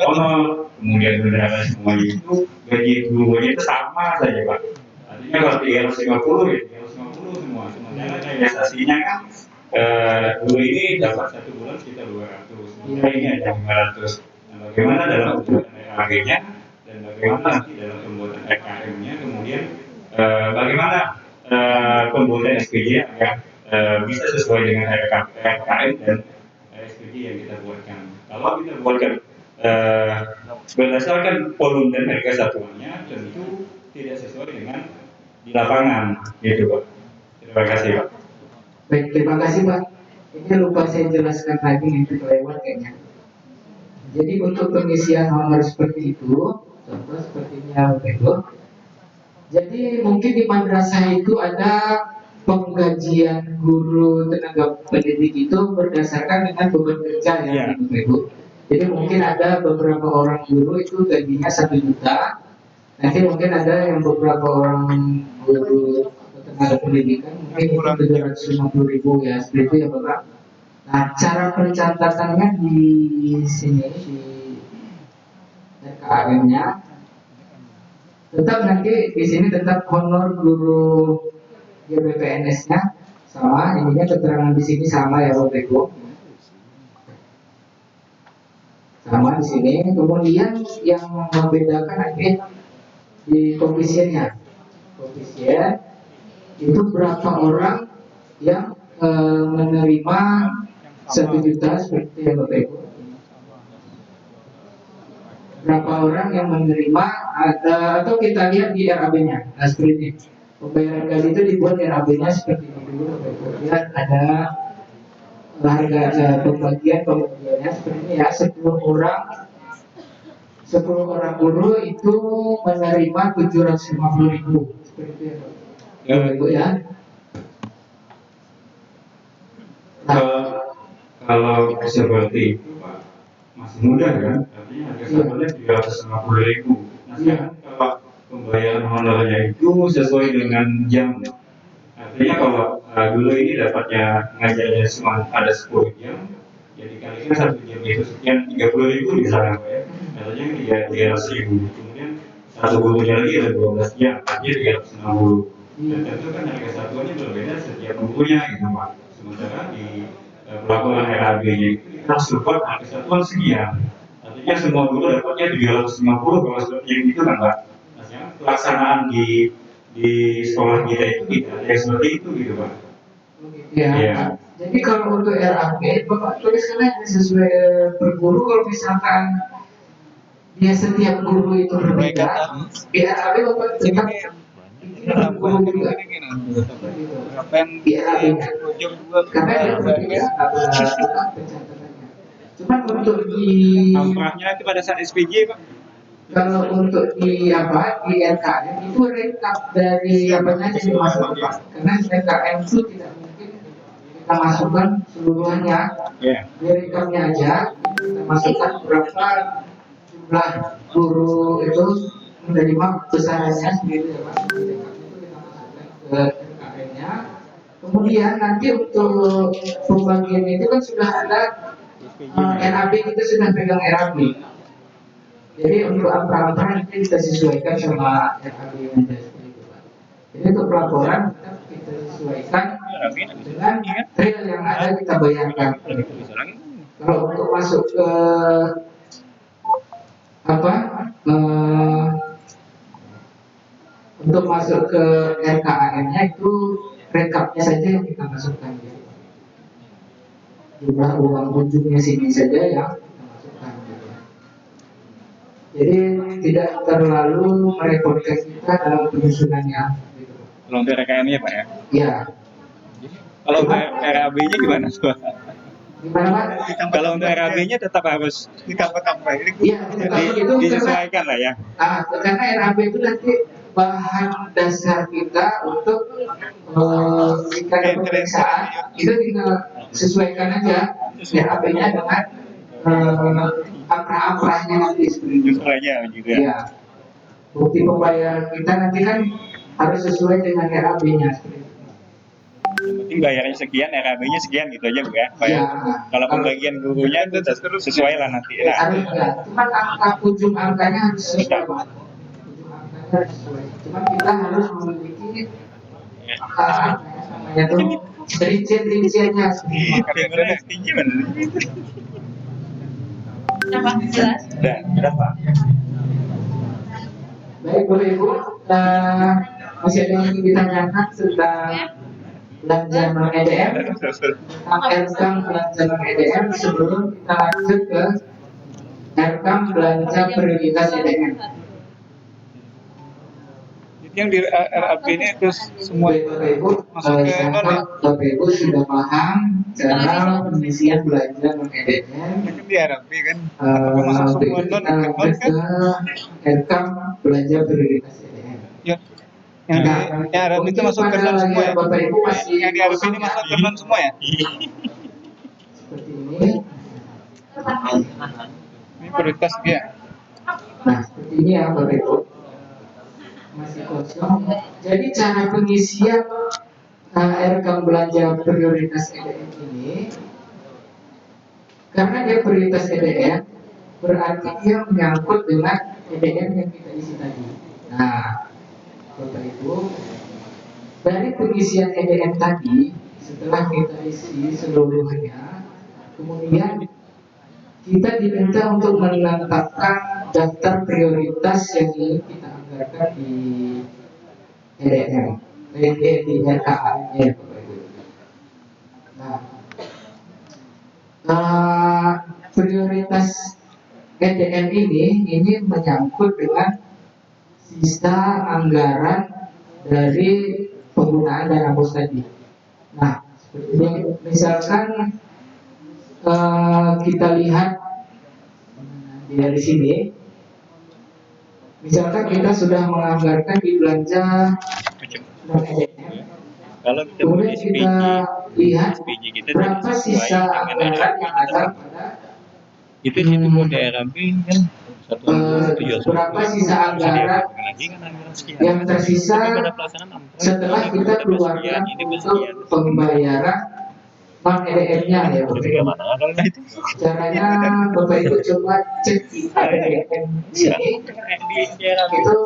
honor, kemudian bendahara semuanya itu gaji gurunya itu sama saja Pak. Artinya kalau 350 ya 350 semua. Sementara realisasinya kan guru ini dapat satu bulan sekitar 200, ini ada 500. Nah, bagaimana dalam pembuatan RAG-nya dan bagaimana nanti dalam pembuatan RKM-nya, kemudian bagaimana pembuatan SPJ agar bisa sesuai dengan RKM dan SPJ yang kita buatkan. Kalau kita buatkan berdasarkan volume dan harga satuannya, tentu tidak sesuai dengan di lapangan, gitu Pak. Terima kasih Pak. Baik, terima kasih Pak. Ini lupa saya jelaskan lagi, yang kelewat kayaknya. Jadi untuk pengisian honor seperti itu, contoh sepertinya Bapak Ibu. Jadi mungkin di madrasah itu ada penggajian guru tenaga pendidik itu berdasarkan dengan beban kerja ya Bapak Ibu. Jadi mungkin ada beberapa orang guru itu gajinya 1 juta. Nanti mungkin ada yang beberapa orang guru tenaga pendidikan mungkin itu 750.000 ya, seperti itu ya Bapak. Nah, cara pencatatannya di sini di RKM-nya tetap nanti di sini tetap honor guru GBPNS-nya sama, ininya keterangan di sini sama ya Bapak Ibu. Sama di sini. Kemudian yang membedakan nanti di koefisiennya. Koefisien itu berapa orang yang menerima 1 juta seperti itu ya Bapak Ibu. Berapa orang yang menerima atau kita lihat di RAB-nya. Nah, seperti ini. Pembayaran gaji itu dibuat RAB-nya seperti ini dulu Bapak Ibu. Lihat ada harga pembagiannya seperti ini ya, 10 orang 10 orang guru itu menerima 750.000 seperti itu ya Pak. Ya. Ibu ya. Nah, Kalau seperti itu Pak, masih mudah kan? Artinya harga satunya 350.000. Nah sekarang kalau pembayaran honornya itu sesuai dengan jam. Artinya kalau dulu ini dapatnya ngajarnya cuma ada 10 jam, ya dikalikan 1 jam itu sekian 30.000 misalnya Pak ya. Artinya 300.000. Kemudian satu gurunya lagi ada 12 jam, artinya 360. Dan tentu kan harga satuannya berbeda setiap gurunya gitu Pak. Sementara di pelaporan RAB-nya itu kita harus support harga satuan sekian. Artinya semua guru dapatnya 350 kalau seperti yang itu kan Pak. Nah, sekarang pelaksanaan di sekolah kita itu tidak ada yang seperti itu gitu Pak. ya. Iya. Jadi kalau untuk RAB, Bapak tuliskan aja sesuai per guru. Kalau misalkan dia setiap guru itu berbeda, di RAB Bapak tetap bikin guru juga. Apa yang Di RAB-nya. jam juga Karena dia berbeda pencatatannya. Cuman untuk di amprahnya nanti pada saat SPJ Pak. kalau untuk di RKM itu rekap dari apanya aja dimasukkan Pak. Karena RKM itu tidak mungkin kita masukkan seluruhnya. Ya. Di rekamnya aja kita masukkan berapa jumlah guru itu menerima besarannya sendiri ya Pak. Di rekamnya itu kita masukkan ke RKM-nya. Kemudian nanti untuk pembagian itu kan sudah ada RAB, kita sudah pegang RAB. Jadi untuk apa-apa itu kita sesuaikan sama RAB yang ada seperti itu Pak. Jadi untuk pelaporan kita sesuaikan dengan real yang ada kita bayarkan. Kalau untuk masuk ke untuk masuk ke RKAM-nya itu rekapnya saja yang kita masukkan. Gitu. Jumlah uang ujungnya sini saja yang kita masukkan. Gitu. Jadi tidak terlalu merepotkan kita dalam penyusunannya. Gitu. Kalau untuk RKM-nya Pak ya. Ya. Kalau untuk RAB-nya gimana Pak? Gimana Pak? Kalau untuk RAB-nya tetap harus Iya, disesuaikan lah ya. Karena RAB itu nanti bahan dasar kita untuk jika ada pemeriksaan itu kita sesuaikan aja RAB-nya dengan apa-apanya nanti sebenarnya. Aja juga. Ya. Bukti pembayaran kita nanti kan harus sesuai dengan RAB-nya. Yang penting bayarnya sekian, RAB-nya sekian gitu aja Bu ya. Ya. Kalau pembagian gurunya itu sesuai lah nanti. Nah, Harus ya. Cuman ujung angkanya harus sesuai Pak. Ujung angkanya harus sesuai. Cuman kita harus memiliki namanya tuh rincian-rinciannya. kategorinya tinggi mana? Jelas. Udah Pak. Baik Bapak Ibu, masih ada yang ingin ditanyakan tentang belanja non EDM, tentang belanja non EDM sebelum kita lanjut ke RKAM belanja prioritas EDM. Yang di RAB ini terus semua Bapak Ibu, masuk ke Bapak Ibu sudah paham cara pengisian belanja non EDM. mungkin di RAB kan. Masuk semua non lanjut ke RKAM belanja prioritas EDM. Ya. Yang di RAB itu masuk ke non semua ya. Bapak Ibu masih Yang di RAB ini masuk ke non semua ya. seperti ini. Ini prioritas dia. Nah, seperti ini ya Bapak Ibu. Masih kosong. Jadi cara pengisian RKAM belanja prioritas EDM ini, karena dia prioritas EDM, berarti dia menyangkut dengan EDM yang kita isi tadi. Nah, Bapak Ibu, dari pengisian EDM tadi, setelah kita isi seluruhnya, kemudian kita diminta untuk menetapkan daftar prioritas yang ingin kita anggarkan di EDM, di RKAM-nya, Bapak Ibu. Nah, prioritas EDM ini menyangkut dengan sisa anggaran dari penggunaan dana bos tadi. Nah, seperti ini, misalkan kita lihat dari sini, Misalkan kita sudah menganggarkan di belanja non EDM, Kalau kita mau kemudian kita lihat SPJ kita berapa tidak sisa sesuai dengan anggaran RRP yang kita ada kan. pada Itu situ mau di RRP kan satuan guru 700. berapa sisa anggaran Lagi kan anggaran sekian. yang tersisa Tapi pada pelaksanaan ampun, setelah ini kita dapat keluarkan sekian, ini dapat untuk sekian. pembayaran non EDM-nya ya Bapak Jadi Ibu. gimana kalau itu? Caranya Bapak Ibu coba cek di APBN Iya, sini di RRP itu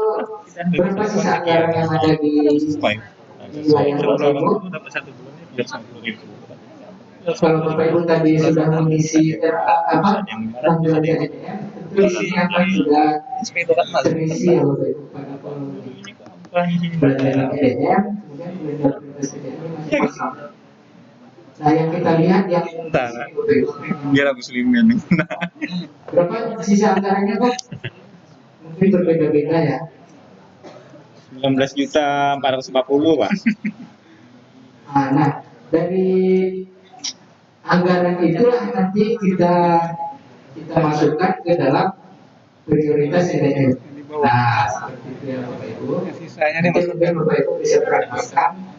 berapa sisa anggaran yang ada di layar Bapak Ibu. dapat 1 bulannya biar 10.000. Kalau Bapak Ibu tadi sudah mengisi non belanja EDM, tentu di sini akan sudah terisi ya Bapak Ibu pada kolom ini. Belanja non EDM, kemudian belanja prioritas EDM ini masih kosong. Nah yang kita lihat yang di sini Bapak Ibu, Gila muslimin nih. berapa sisa anggarannya Pak? Mungkin berbeda-beda ya. 19.440.000 Pak. Nah, dari anggaran itulah nanti kita masukkan ke dalam prioritas EDM. Nah, seperti itu ya Bapak Ibu. Sisanya Nanti mungkin Bapak Ibu bisa perhatikan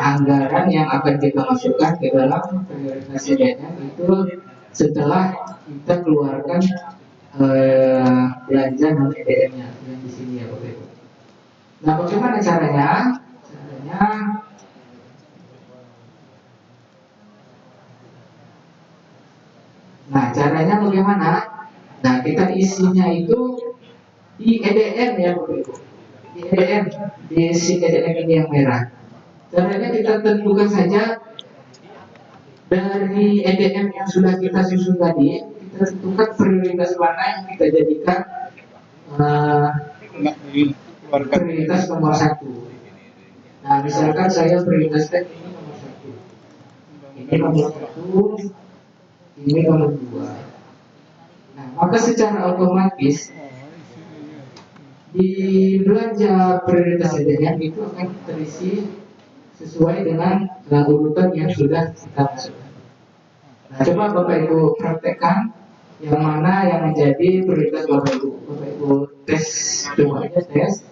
anggaran yang akan kita masukkan ke dalam prioritas EDM itu setelah kita keluarkan belanja non EDM-nya yang di sini ya Bapak Ibu. Nah, bagaimana caranya? Caranya bagaimana? Nah, kita isinya itu di EDM ya Bapak Ibu. Di EDM, di si EDM ini yang merah. Caranya kita tentukan saja dari EDM yang sudah kita susun tadi, kita tentukan prioritas mana yang kita jadikan prioritas nomor 1. Nah, misalkan saya prioritaskan ini nomor 1, ini nomor 1, ini nomor 2. Nah, maka secara otomatis di belanja prioritas EDM itu akan terisi sesuai dengan urutan yang sudah kita masukkan. Nah, coba Bapak Ibu praktekkan yang mana yang menjadi prioritas Bapak Ibu. Bapak Ibu tes, coba aja tes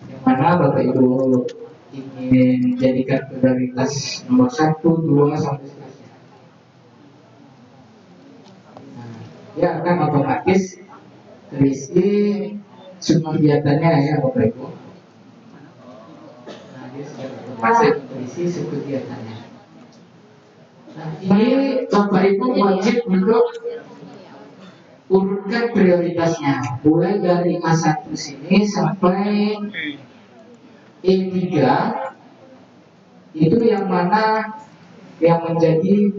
yang mana Bapak Ibu ingin jadikan prioritas nomor 1, 2 sampai seterusnya. Nah, dia akan otomatis terisi subkegiatannya ya Bapak Ibu. Nah, dia sudah otomatis terisi subkegiatannya. Nah, ini Bapak Ibu wajib untuk urutkan prioritasnya mulai dari A1 sini sampai E3 itu yang mana yang menjadi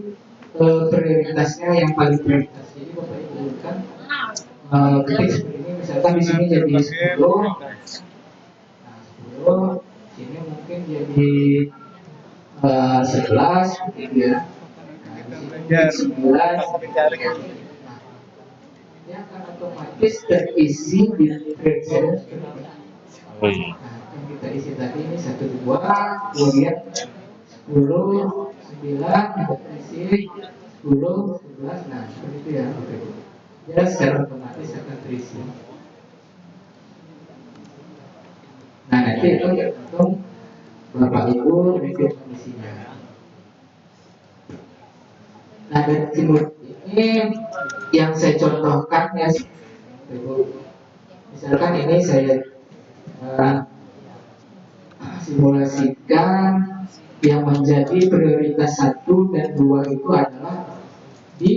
prioritasnya yang paling prioritas. Jadi Bapak Ibu urutkan ketik seperti ini, misalkan di sini jadi 10, nah 10, sini mungkin jadi 11 gitu ya. Nah, 9, nah, dia akan otomatis terisi di prioritas. Nah, yang kita isi tadi ini 1, 2, kemudian 10, 9, kita isi 10, 11, nah seperti itu ya Bapak Ibu. Ya secara otomatis akan terisi. Nah nanti itu tergantung Bapak Ibu review kondisinya. Nah dari timur ini yang saya contohkan ya Ibu. Misalkan ini saya simulasikan yang menjadi prioritas 1 dan 2 itu adalah di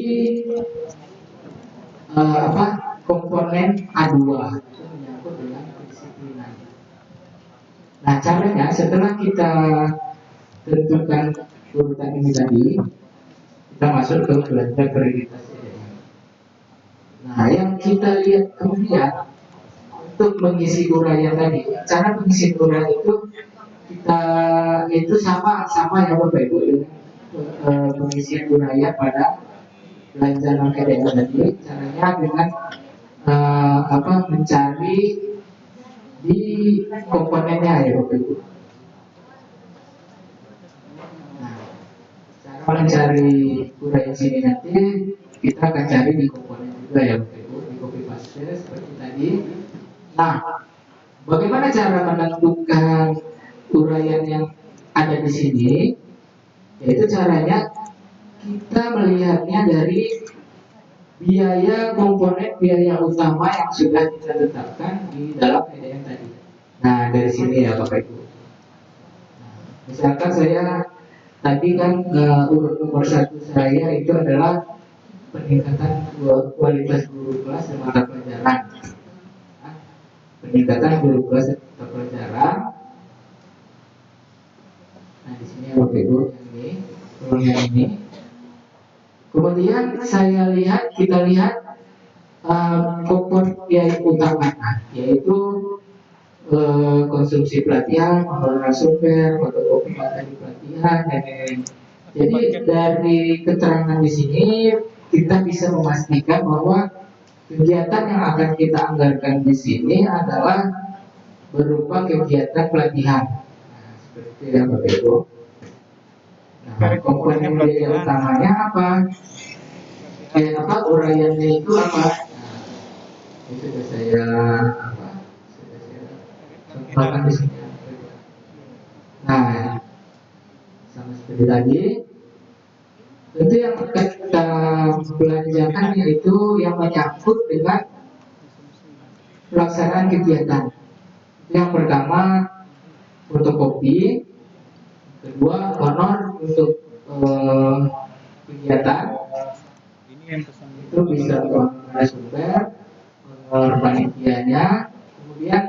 komponen A2 itu menyangkut dengan kedisiplinan. Nah caranya setelah kita tentukan urutan ini tadi, kita masuk ke belanja prioritas EDM. Nah yang kita lihat kemudian untuk mengisi uraian tadi, cara mengisi uraian itu kita itu sama ya Bapak Ibu dengan mengisi uraian pada belanja non EDM tadi. Caranya dengan mencari di komponennya ya Bapak Ibu. Nah, cara mencari uraian sini nanti kita akan cari di komponen juga ya Bapak Ibu, di copy paste seperti tadi. tadi. Nah, bagaimana cara menentukan uraian yang ada di sini? Yaitu caranya kita melihatnya dari biaya komponen biaya utama yang sudah kita tetapkan di dalam EDM tadi. Nah, dari sini ya Bapak Ibu. Misalkan saya tadi kan urut nomor satu saya itu adalah peningkatan kualitas guru kelas dan mata pelajaran. Nah, peningkatan guru kelas dan mata pelajaran. Nah, di sini Bapak Ibu yang ini. Kemudian kita lihat komponen biaya utama, yaitu konsumsi pelatihan, pengeluaran sumber, fotokopi materi pelatihan, dan lain-lain. Jadi dari keterangan di sini kita bisa memastikan bahwa kegiatan yang akan kita anggarkan di sini adalah berupa kegiatan pelatihan. Nah, seperti itu ya Bapak Ibu. Nah, komponen biaya utamanya apa? Uraiannya itu apa? Nah, itu sudah saya bahkan di sini. Nah, sama seperti tadi, tentu yang kita belanjakan yaitu yang menyangkut dengan pelaksanaan kegiatan. Yang pertama fotokopi, kedua honor untuk kegiatan, itu bisa sumber, honor panitianya, kemudian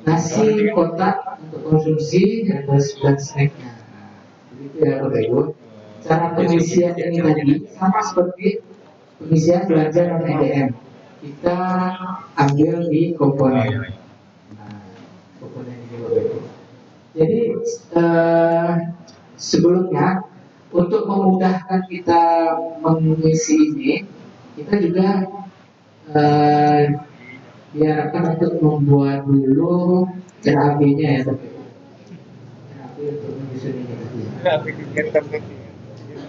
nasi kotak untuk konsumsi dan snacknya. Begitu ya Bapak Ibu. Cara pengisian ini tadi sama seperti pengisian belanja non EDM. Kita ambil di komponen. Nah, komponen ini Bapak Ibu. Jadi sebelumnya untuk memudahkan kita mengisi ini, kita juga diharapkan untuk membuat dulu RAB-nya ya Bapak Ibu. RAB untuk menyusun ini tadi.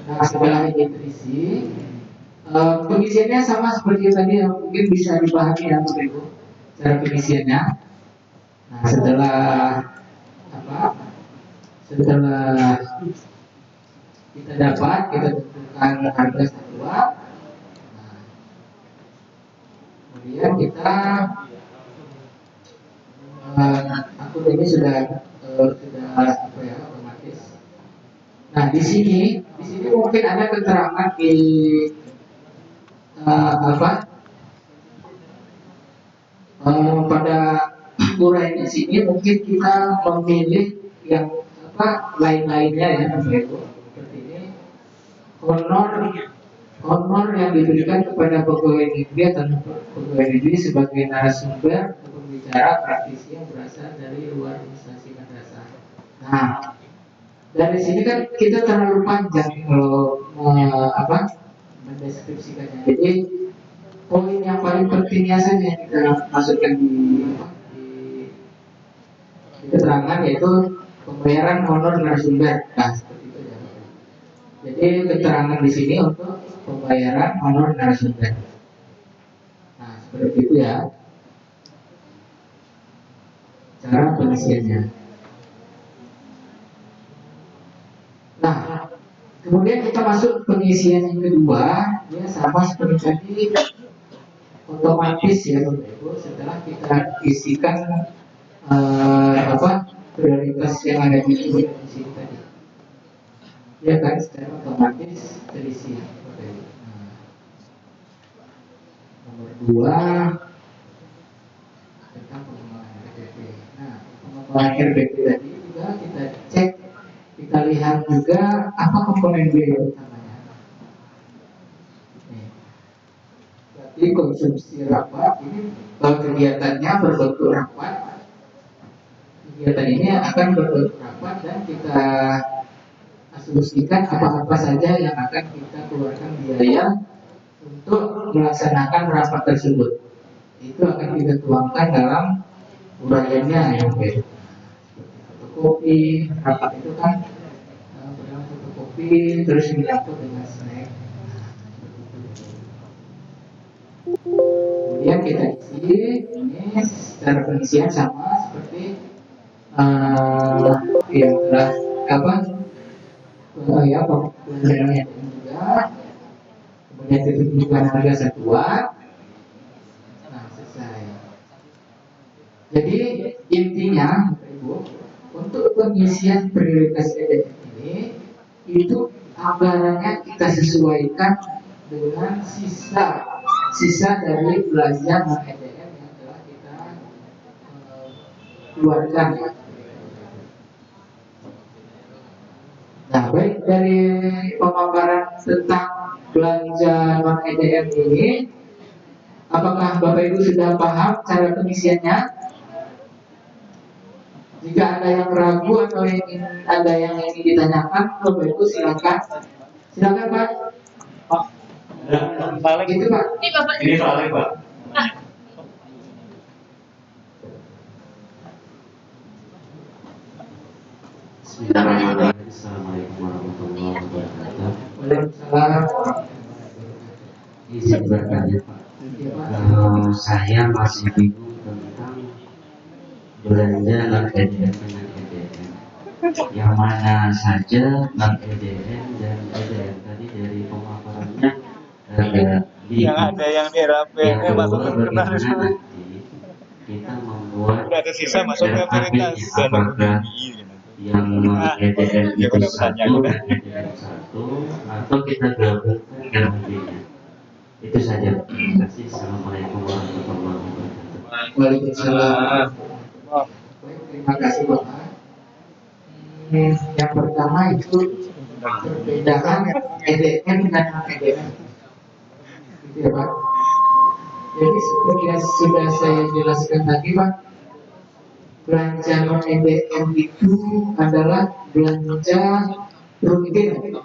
Nah, setelah ini terisi, pengisiannya sama seperti tadi yang mungkin bisa dipahami ya Bapak Ibu. Cara pengisiannya. Nah, setelah kita tentukan harga satuan. Kemudian kita akun ini sudah otomatis. Nah, di sini mungkin ada keterangan di pada uraian di sini mungkin kita memilih yang lain-lainnya ya seperti ini. Honor yang diberikan kepada pegawai negeri atau pegawai negeri sebagai narasumber atau pembicara praktisi yang berasal dari luar instansi madrasah. Nah, dari sini kan kita terlalu panjang kalau mendeskripsikannya. Jadi poin yang paling pentingnya saja yang kita masukkan di keterangan yaitu pembayaran honor narasumber. Nah, seperti itu ya. Jadi keterangan di sini untuk pembayaran honor narasumber. Nah, seperti itu ya cara pengisiannya. Nah, kemudian kita masuk pengisian yang kedua, ya sama seperti tadi, otomatis ya Bapak Ibu. Setelah kita isikan prioritas yang ada di sini tadi, ya kan secara otomatis terisi. Nomor 2 tentang pengembangan RPP. Nah, pengembangan RPP tadi juga kita cek, kita lihat juga apa komponen biaya utamanya. Berarti konsumsi rapat ini kegiatannya berbentuk rapat. Kegiatan ini akan berbentuk rapat dan kita asumsikan apa-apa saja yang akan kita keluarkan biaya untuk melaksanakan rapat tersebut. Itu akan kita tuangkan dalam uraiannya ya. Fotokopi, rapat itu kan fotokopi terus menyangkut dengan snack. Kemudian kita isi ini secara pengisian sama seperti yang telah apa ya pembeliannya juga, kemudian ketentuan harga satuan, nah selesai. Jadi intinya Bapak Ibu, untuk pengisian prioritas EDM ini itu anggarannya kita sesuaikan dengan sisa dari belanja non EDM yang telah kita keluarkan ya. Nah, baik dari pemaparan tentang belanja non EDM ini, apakah Bapak Ibu sudah paham cara pengisiannya? Jika ada yang ragu atau ada yang ingin ditanyakan, Bapak Ibu silakan. Silakan Pak. Balik Itu Pak. ini balik Pak. Bismillahirrahmanirrahim. Assalamualaikum warahmatullahi wabarakatuh. Waalaikumsalam. Izin bertanya Pak, saya masih bingung tentang belanja non EDM dengan EDM. Yang mana saja non EDM dan EDM tadi dari pemaparannya agak Yang ada yang di RAP yang masuk kedua, ke benar. bagaimana nanti kita membuat Udah ada sisa masuknya prioritas. apakah yang non EDM Ya, itu udah bertanya satu juga. dan EDM satu atau kita gabungkan nantinya. Itu saja. Terima kasih. Assalamualaikum warahmatullahi wabarakatuh. Waalaikumsalam. Baik, terima kasih Bapak. Yang pertama itu perbedaan EDM dan non EDM. Gitu ya Pak. Jadi seperti yang sudah saya jelaskan tadi Pak, belanja non EDM itu adalah belanja rutin,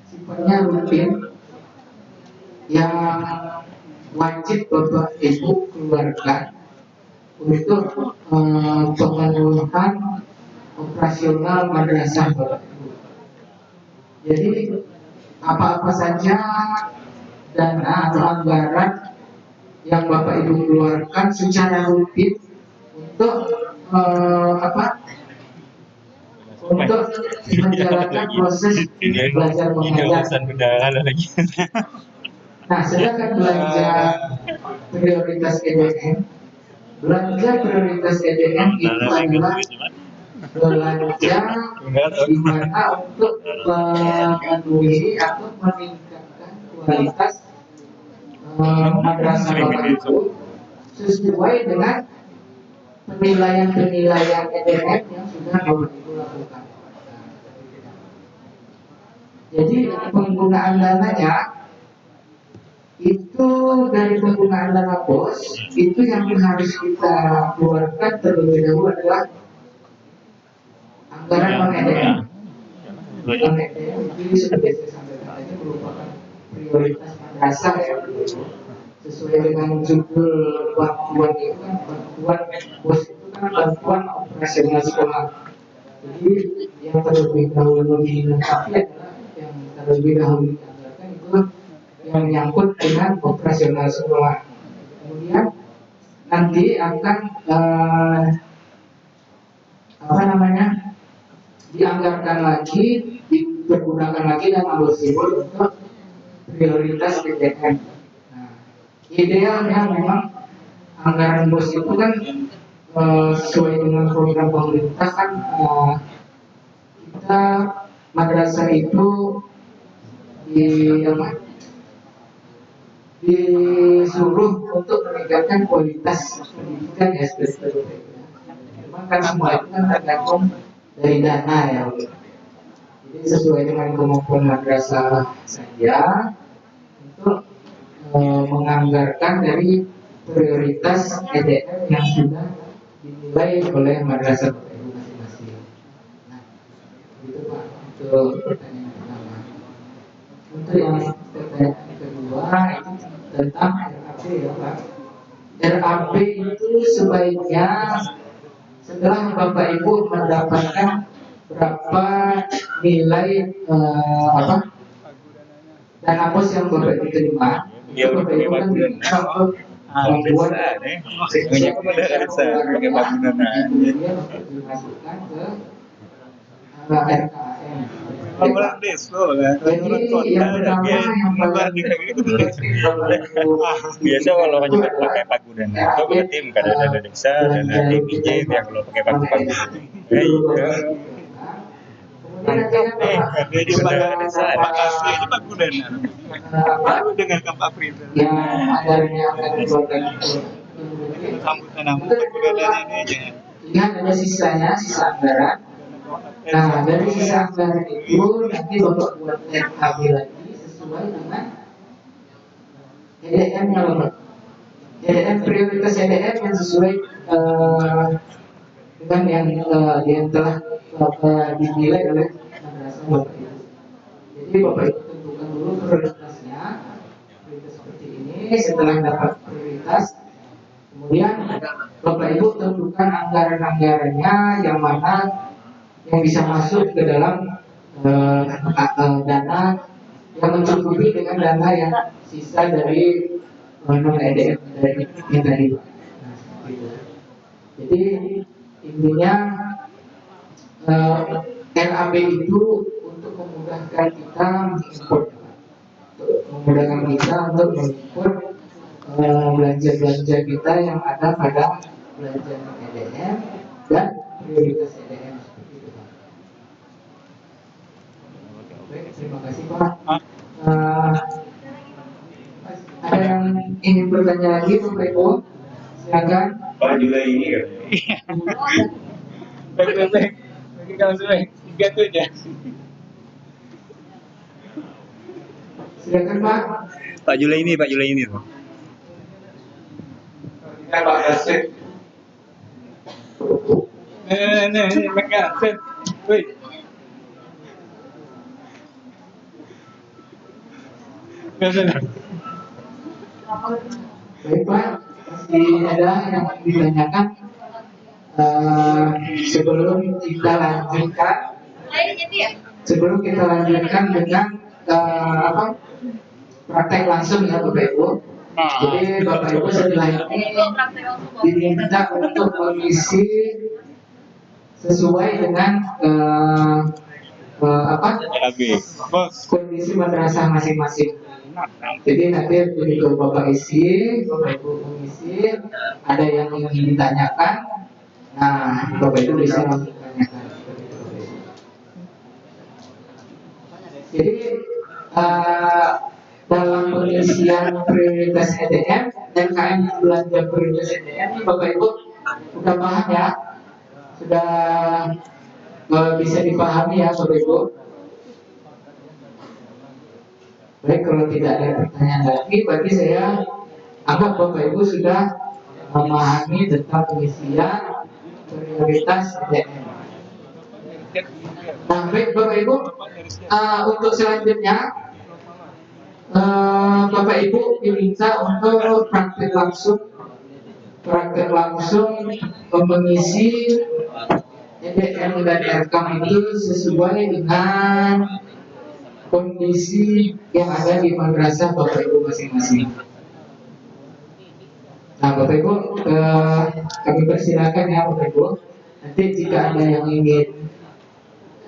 sifatnya rutin yang wajib Bapak Ibu keluarkan untuk pemenuhan operasional madrasah Bapak Ibu. Jadi apa-apa saja dana atau anggaran yang Bapak Ibu keluarkan secara rutin untuk untuk menjalankan proses belajar mengajar. bendara lagi. Nah, sedangkan belanja prioritas EDM, itu adalah belanja di mana untuk memenuhi atau meningkatkan kualitas madrasah Bapak Ibu sesuai dengan penilaian EDM yang sudah Bapak Ibu lakukan. Jadi penggunaan dananya itu dari penggunaan dana BOS itu yang harus kita keluarkan terlebih dahulu adalah anggaran non EDM. Non EDM itu seperti saya sampaikan tadi merupakan prioritas madrasah ya. Sesuai dengan judul bantuan itu kan bantuan BOS itu kan bantuan operasional sekolah. Jadi yang terlebih dahulu dilengkapi adalah yang terlebih dahulu dianggarkan itu yang menyangkut dengan operasional sekolah. Kemudian nanti akan dianggarkan lagi, dipergunakan lagi dan eligible untuk prioritas PTN. Nah, idealnya memang anggaran BOS itu kan sesuai dengan program pemerintah kan kita madrasah itu disuruh untuk meningkatkan kualitas pendidikan ya seperti itu. Memang kan semua itu kan tergantung dari dana ya. Jadi sesuai dengan kemampuan madrasah saja untuk menganggarkan dari prioritas EDM yang sudah dinilai oleh madrasah masing-masing. Nah, itu Pak untuk pertanyaan pertama. Untuk yang pertanyaan kedua itu tentang RAP ya Pak. RAP itu sebaiknya setelah Bapak Ibu mendapatkan berapa nilai dana BOS yang Bapak Ibu terima, itu Bapak Ibu kan diminta untuk Membuat banyak kepada desa pakai bangunan. kemudian untuk dimasukkan ke RKM. Orang desa kan, orang kota tapi ngebar di gitu. Biasa kalau orang juga pakai pagudan itu berarti bukan dana desa, dana DPJ yang kalau pakai pagudan. Jadi pada desa makasih aja pagudan. Baru dengarkan Pak Frida. Yang agarnya akan dikeluarkan Sambutan nama pagudan ini aja. ingat ada sisanya, sisa anggaran. Nah, dari sisa anggaran itu nanti Bapak buat RKB lagi sesuai dengan EDM-nya Bapak. EDM prioritas EDM yang sesuai dengan yang telah dinilai oleh madrasah Bapak itu. Jadi Bapak itu tentukan dulu prioritasnya, prioritas seperti ini. Setelah dapat prioritas, kemudian Bapak Ibu tentukan anggaran-anggarannya yang mana yang bisa masuk ke dalam dana yang mencukupi dengan dana yang sisa dari non EDM dari yang tadi. Nah, seperti itu. Jadi intinya LAB itu untuk memudahkan kita mengimport, untuk mengimport belanja-belanja kita yang ada pada belanja EDM dan prioritas EDM. Seperti itu, Pak. Baik, terima kasih Pak. Ada yang ingin bertanya lagi Bapak Ibu? Silakan. Pak Julai ini kan? Baik. Bagi kamu semua, 3 tuh aja. Silakan Pak. Pak Julai ini. Kita Pak Dasid. Mereka set. Woi. Baik Pak, masih ada yang ditanyakan sebelum kita lanjutkan dengan praktek langsung ya Bapak Ibu. Jadi Bapak Ibu setelah ini diminta untuk mengisi sesuai dengan kondisi madrasah masing-masing. Jadi nanti begitu Bapak isi, Bapak Ibu mengisi, ada yang ingin ditanyakan, nah Bapak Ibu bisa langsung tanyakan. Jadi dalam pengisian prioritas EDM dan KM belanja prioritas EDM ini Bapak Ibu sudah paham ya, sudah bisa dipahami ya Bapak Ibu. Baik, kalau tidak ada pertanyaan lagi, berarti saya anggap Bapak Ibu sudah memahami tentang pengisian prioritas EDM. Nah, baik Bapak Ibu, untuk selanjutnya Bapak Ibu diminta untuk praktek langsung mengisi EDM dan RKM itu sesuai dengan kondisi yang ada di madrasah Bapak Ibu masing-masing. Nah Bapak Ibu, kami persilakan ya Bapak Ibu. Nanti jika ada yang ingin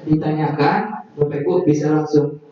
ditanyakan, Bapak Ibu bisa langsung